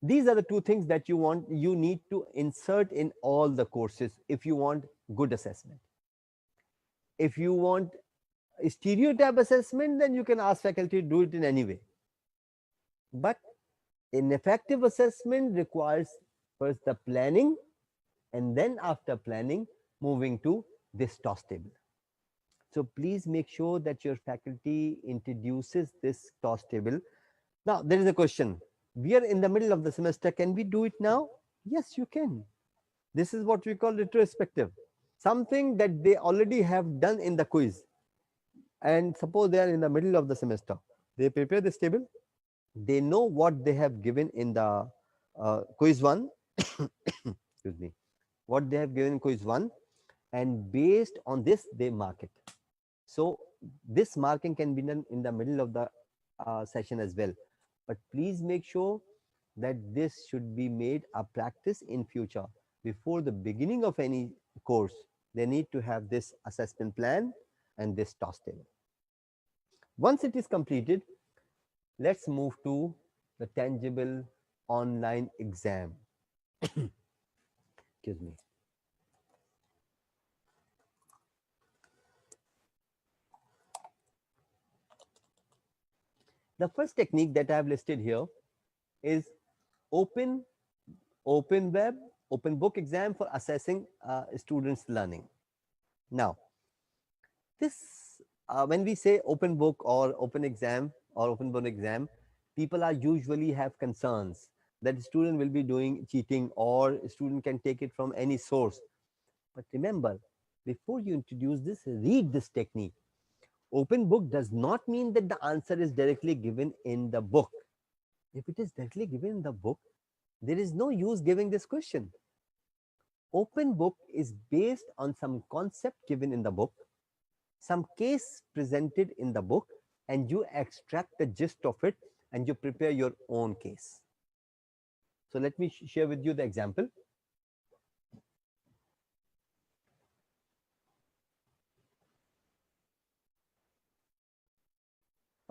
These are the 2 things that you need to insert in all the courses if you want good assessment. If you want a stereotype assessment, then you can ask faculty to do it in any way. But an effective assessment requires first the planning, and then after planning, moving to this TOS table. So please make sure that your faculty introduces this TOS table. Now, there is a question. We are in the middle of the semester. Can we do it now? Yes, you can. This is what we call retrospective. Something that they already have done in the quiz. And suppose they are in the middle of the semester. They prepare this table. They know what they have given in the quiz 1. Excuse me. What they have given in quiz 1. And based on this, they mark it. So this marking can be done in the middle of the session as well. But please make sure that this should be made a practice in future. Before the beginning of any course, they need to have this assessment plan and this TOS table. Once it is completed, let's move to the tangible online exam. Excuse me. The first technique that I have listed here is open web, open book exam for assessing students' learning. Now, this when we say open book or open exam or open book exam, people are usually have concerns that student will be doing cheating or student can take it from any source. But remember, before you introduce this, read this technique. Open book does not mean that the answer is directly given in the book. If it is directly given in the book, there is no use giving this question. Open book is based on some concept given in the book, some case presented in the book, and you extract the gist of it and you prepare your own case. So let me share with you the example.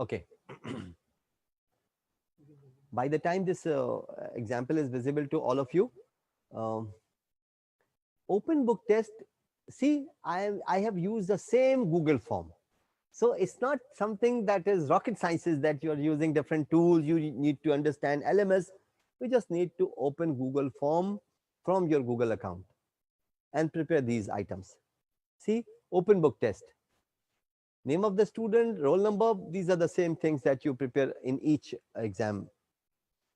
Okay. By the time this example is visible to all of you, um, open book test, see, I have used the same Google form. So it's not something that is rocket sciences that you're using different tools, you need to understand LMS. We just need to open Google form from your Google account and prepare these items. See, open book test. Name of the student, roll number, these are the same things that you prepare in each exam.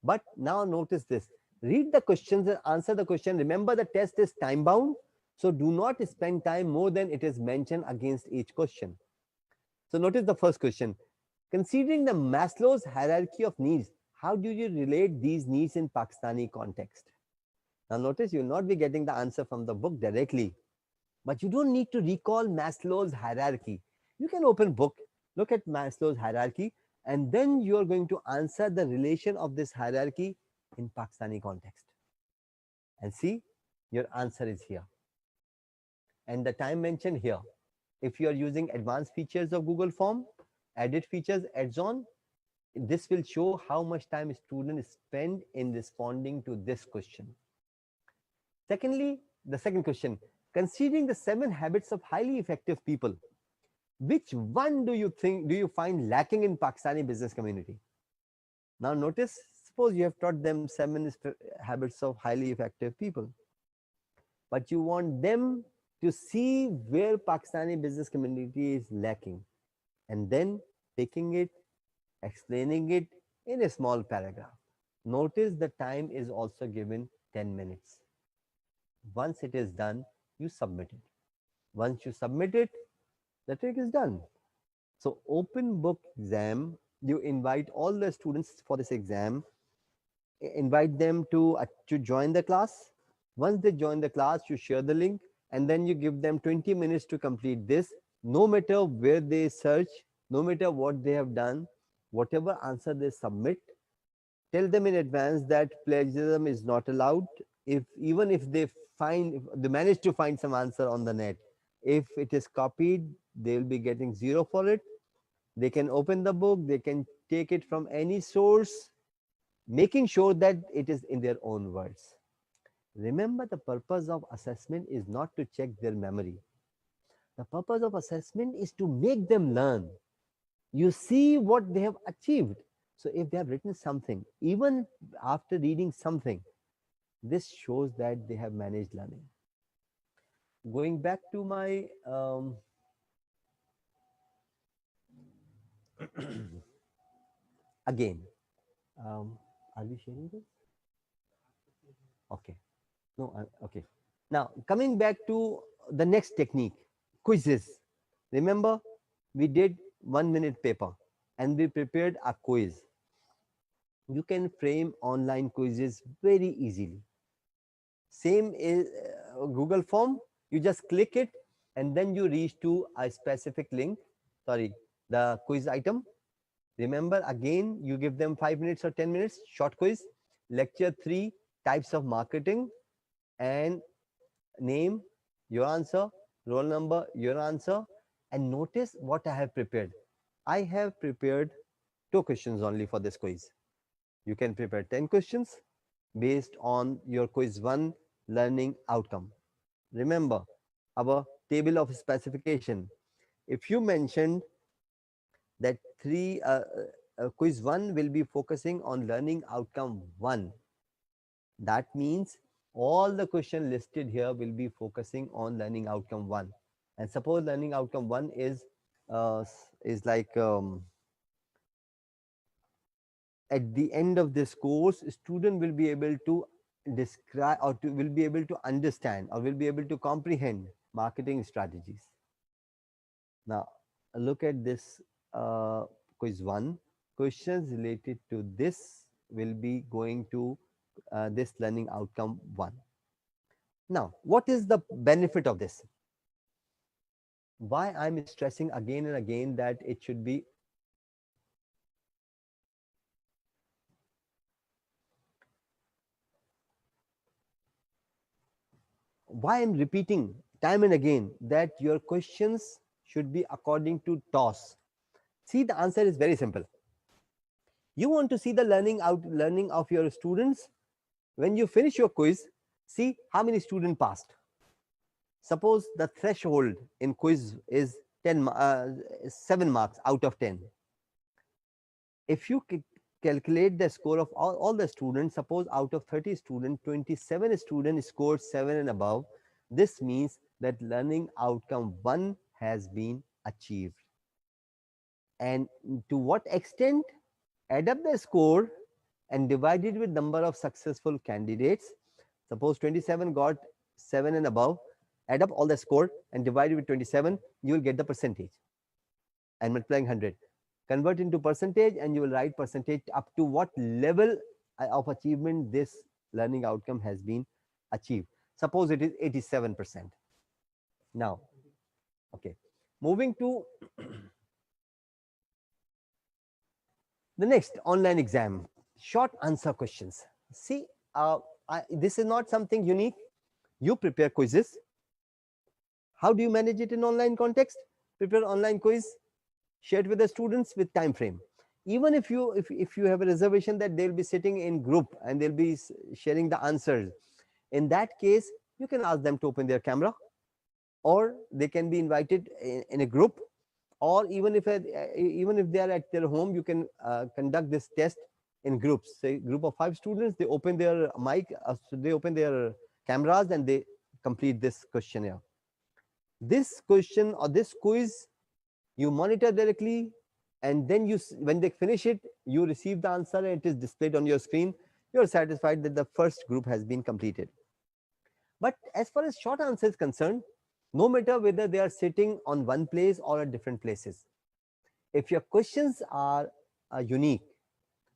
But now notice this. Read the questions and answer the question. Remember, the test is time bound. So do not spend time more than it is mentioned against each question. So notice the first question. Considering the Maslow's hierarchy of needs, how do you relate these needs in Pakistani context? Now notice you'll not be getting the answer from the book directly, but you don't need to recall Maslow's hierarchy. You can open book, look at Maslow's hierarchy, and then you're going to answer the relation of this hierarchy in Pakistani context. And see, your answer is here. And the time mentioned here. If you are using advanced features of Google Form, edit features, adds on, this will show how much time students spend in responding to this question. Secondly, the second question, considering the 7 habits of highly effective people, which one do you find lacking in Pakistani business community? Now notice, suppose you have taught them 7 habits of highly effective people, but you want them to see where Pakistani business community is lacking, and then taking it, explaining it in a small paragraph. Notice the time is also given 10 minutes. Once it is done, you submit it. Once you submit it, the trick is done. So open book exam, you invite all the students for this exam, invite them to join the class. Once they join the class, you share the link, and then you give them 20 minutes to complete this. No matter where they search, no matter what they have done, whatever answer they submit, tell them in advance that plagiarism is not allowed. If even if they manage to find some answer on the net, if it is copied, they will be getting 0 for it. They can open the book, they can take it from any source, making sure that it is in their own words. Remember, the purpose of assessment is not to check their memory. The purpose of assessment is to make them learn. You see what they have achieved. So if they have written something, even after reading something, this shows that they have managed learning. Going back to my again, are we sharing this? Okay. No, okay. Now, coming back to the next technique, quizzes. Remember, we did 1-minute paper and we prepared a quiz. You can frame online quizzes very easily. Same is Google form, you just click it and then you reach to a specific link, sorry, the quiz item. Remember, again, you give them 5 minutes or 10 minutes, short quiz, lecture 3, types of marketing, and name, your answer, roll number, your answer, and notice what I have prepared. I have prepared 2 questions only for this quiz. You can prepare 10 questions based on your quiz 1 learning outcome. Remember, our table of specification. If you mentioned that quiz 1 will be focusing on learning outcome 1, that means all the question listed here will be focusing on learning outcome 1. And suppose learning outcome 1 is like at the end of this course, student will be able to describe or will be able to understand or will be able to comprehend marketing strategies. Now look at this quiz 1. Questions related to this will be going to this learning outcome 1. Now, what is the benefit of this? Why I'm stressing again and again that it should be why I'm repeating time and again that your questions should be according to TOS. See, the answer is very simple. You want to see the learning of your students. When you finish your quiz, see how many students passed. Suppose the threshold in quiz is 7 marks out of 10. If you calculate the score of all the students, suppose out of 30 students, 27 students scored 7 and above, this means that learning outcome 1 has been achieved. And to what extent? Add up the score and divide it with number of successful candidates. Suppose 27 got 7 and above, add up all the score and divide it with 27, you will get the percentage. And multiplying 100. Convert into percentage and you will write percentage up to what level of achievement this learning outcome has been achieved. Suppose it is 87%. Now, okay, moving to the next online exam, short answer questions. See, this is not something unique. You prepare quizzes. How do you manage it in online context? Prepare online quiz, share it with the students with time frame. Even if you have a reservation that they'll be sitting in group and they'll be sharing the answers, in that case, you can ask them to open their camera, or they can be invited in a group, or even if they are at their home, you can conduct this test in groups. Say group of 5 students, they open their mic, they open their cameras and they complete this questionnaire. This question or this quiz, you monitor directly, and then when they finish it, you receive the answer and it is displayed on your screen. You're satisfied that the first group has been completed. But as far as short answer is concerned, no matter whether they are sitting on one place or at different places, if your questions are unique,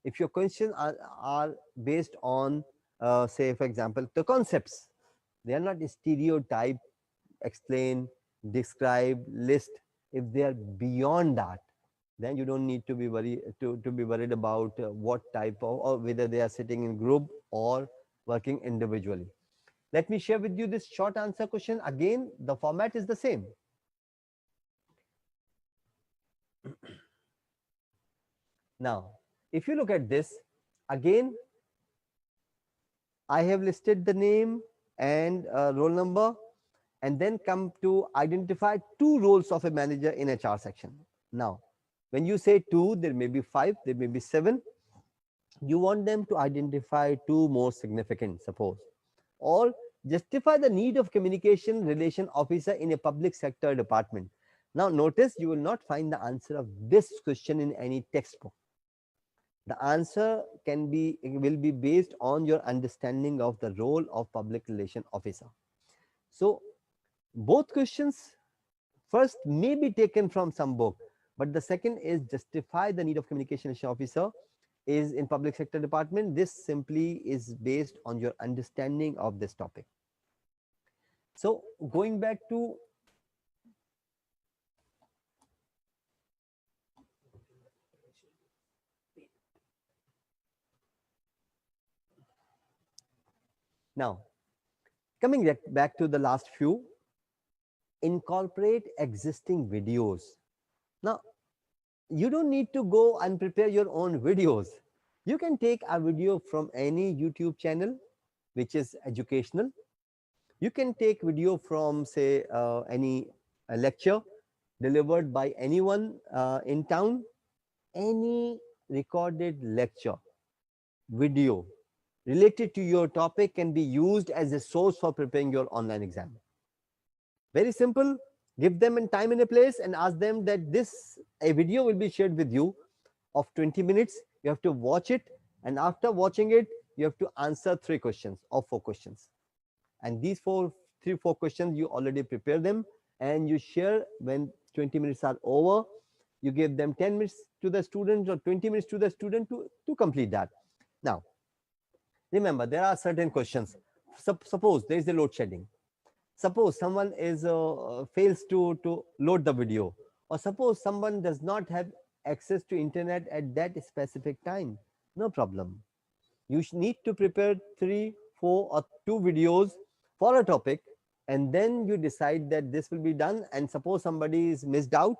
if your questions are based on, say, for example, the concepts, they are not stereotype, explain, describe, list. If they are beyond that, then you don't need to be worried about what type of, or whether they are sitting in group or working individually. Let me share with you this short answer question. Again, the format is the same. Now, if you look at this, again, I have listed the name and roll number, and then come to identify 2 roles of a manager in HR section. Now, when you say 2, there may be 5, there may be 7. You want them to identify 2 more significant, suppose, or justify the need of communication relation officer in a public sector department. Now, notice you will not find the answer of this question in any textbook. The answer will be based on your understanding of the role of public relation officer. So, both questions first may be taken from some book, but the second is justify the need of communication relation officer is in public sector department. This simply is based on your understanding of this topic. So going back to now, coming back to the last few, incorporate existing videos. Now, you don't need to go and prepare your own videos. You can take a video from any YouTube channel which is educational. You can take video from, say, any lecture delivered by anyone in town. Any recorded lecture video related to your topic can be used as a source for preparing your online exam. Very simple. Give them a time and a place and ask them that a video will be shared with you of 20 minutes. You have to watch it, and after watching it, you have to answer 3 questions or 4 questions. And these 4 questions, you already prepare them and you share. When 20 minutes are over, you give them 10 minutes to the student or 20 minutes to the student to complete that. Now, remember, there are certain questions. suppose there is a load shedding. Suppose someone is fails to load the video, or suppose someone does not have access to internet at that specific time. No problem. You need to prepare 3, 4, or 2 videos for a topic, and then you decide that this will be done. And suppose somebody is missed out,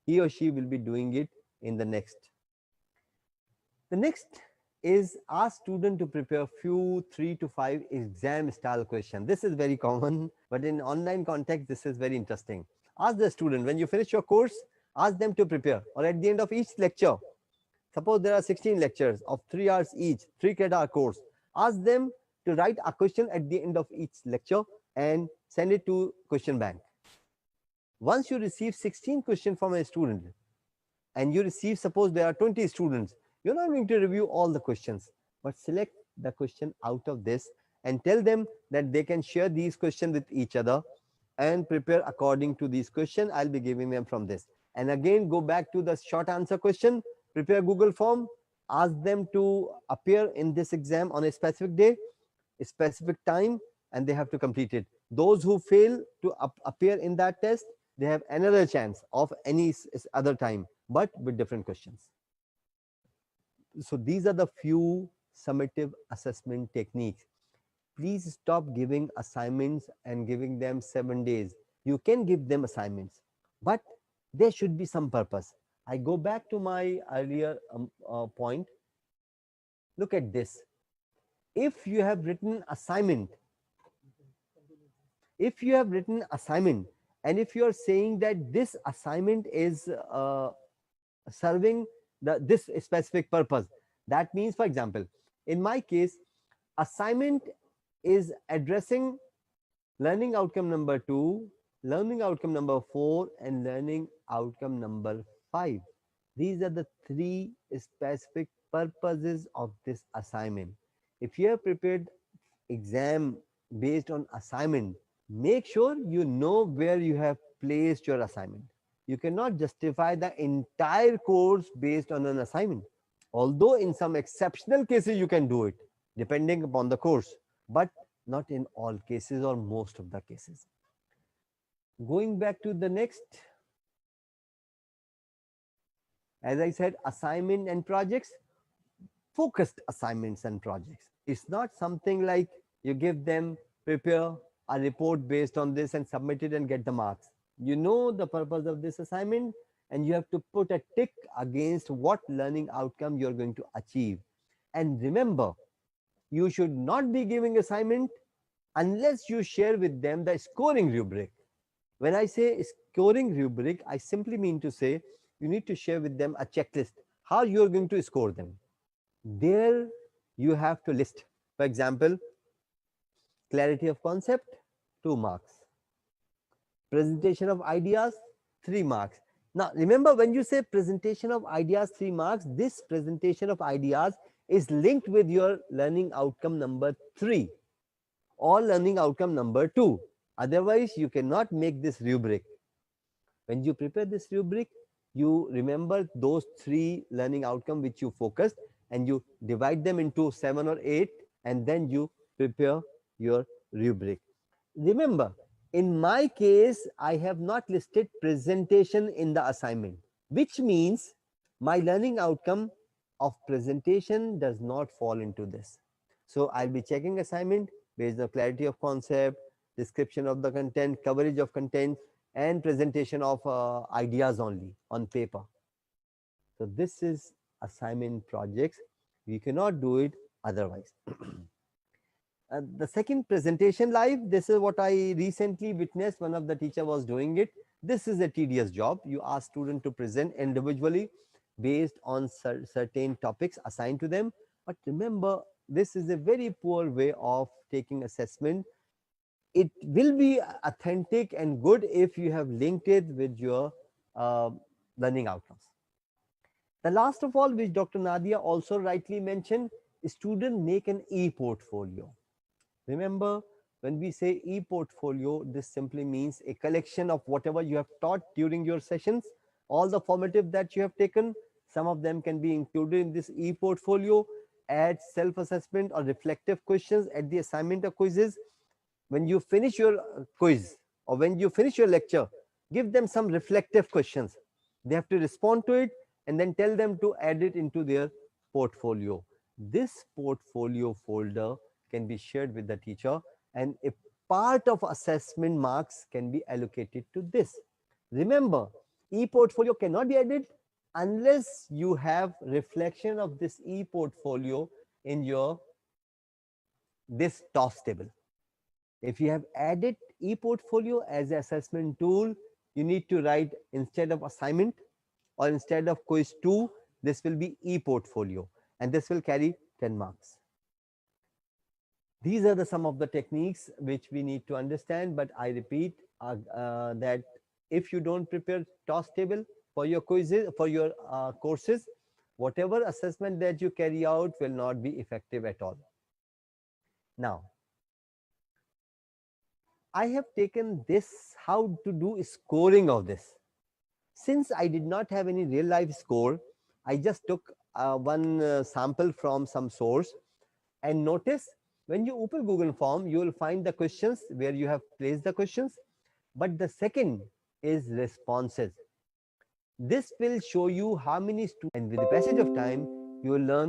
he or she will be doing it in the next. The next is ask student to prepare few 3 to 5 exam style questions. This is very common, but in online context, this is very interesting. Ask the student, when you finish your course, ask them to prepare, or at the end of each lecture, suppose there are 16 lectures of 3 hours each, 3 credit hour course, ask them to write a question at the end of each lecture and send it to question bank. Once you receive 16 questions from a student, and you receive, suppose there are 20 students, you're not going to review all the questions, but select the question out of this and tell them that they can share these questions with each other and prepare according to these questions. I'll be giving them from this. And again, go back to the short answer question, prepare Google form, ask them to appear in this exam on a specific day, a specific time, and they have to complete it. Those who fail to appear in that test, they have another chance of any other time, but with different questions. So these are the few summative assessment techniques. Please stop giving assignments and giving them 7 days. You can give them assignments, but there should be some purpose. I go back to my earlier point. Look at this. If you have written assignment, and if you are saying that this assignment is serving this specific purpose, that means, for example, in my case, assignment is addressing learning outcome number 2, learning outcome number 4, and learning outcome number 5. These are the 3 specific purposes of this assignment. If you have prepared exam based on assignment, make sure you know where you have placed your assignment. You cannot justify the entire course based on an assignment. Although in some exceptional cases you can do it, depending upon the course, but not in all cases or most of the cases. Going back to the next, as I said, assignment and projects, focused assignments and projects. It's not something like you give them, prepare a report based on this and submit it and get the marks. You know the purpose of this assignment, and you have to put a tick against what learning outcome you're going to achieve. And remember, you should not be giving assignment unless you share with them the scoring rubric. When I say scoring rubric, I simply mean to say you need to share with them a checklist, how you're going to score them. There you have to list, for example, clarity of concept, 2 marks. Presentation of ideas, 3 marks. Now, remember, when you say presentation of ideas, 3 marks, this presentation of ideas is linked with your learning outcome number 3 or learning outcome number 2. Otherwise, you cannot make this rubric. When you prepare this rubric, you remember those 3 learning outcome which you focused, and you divide them into 7 or 8, and then you prepare your rubric. Remember, in my case, I have not listed presentation in the assignment, which means my learning outcome of presentation does not fall into this. So I'll be checking assignment based on clarity of concept, description of the content, coverage of content, and presentation of ideas only on paper. So this is assignment projects. We cannot do it otherwise. The second, presentation live. This is what I recently witnessed. One of the teacher was doing it. This is a tedious job. You ask student to present individually based on certain topics assigned to them. But remember, this is a very poor way of taking assessment. It will be authentic and good if you have linked it with your learning outcomes. The last of all, which Dr. Nadia also rightly mentioned, student make an e-portfolio. Remember, when we say e-portfolio, this simply means a collection of whatever you have taught during your sessions, all the formative that you have taken. Some of them can be included in this e-portfolio. add self-assessment or reflective questions at the assignment or quizzes. When you finish your quiz or when you finish your lecture, give them some reflective questions. They have to respond to it and then tell them to add it into their portfolio. This portfolio folder can be shared with the teacher, and a part of assessment marks can be allocated to this. Remember, e-portfolio cannot be added unless you have reflection of this e-portfolio in your this TOS table. If you have added e-portfolio as an assessment tool, you need to write instead of assignment or instead of quiz 2, this will be e-portfolio, and this will carry 10 marks. These are some of the techniques which we need to understand, but I repeat that if you don't prepare TOS table for your quizzes, for your courses, whatever assessment that you carry out will not be effective at all. Now, I have taken this, how to do scoring of this. Since I did not have any real life score, I just took one sample from some source, and notice when you open Google form, you will find the questions where you have placed the questions, but the second is responses. This will show you how many students, and with the passage of time, you will learn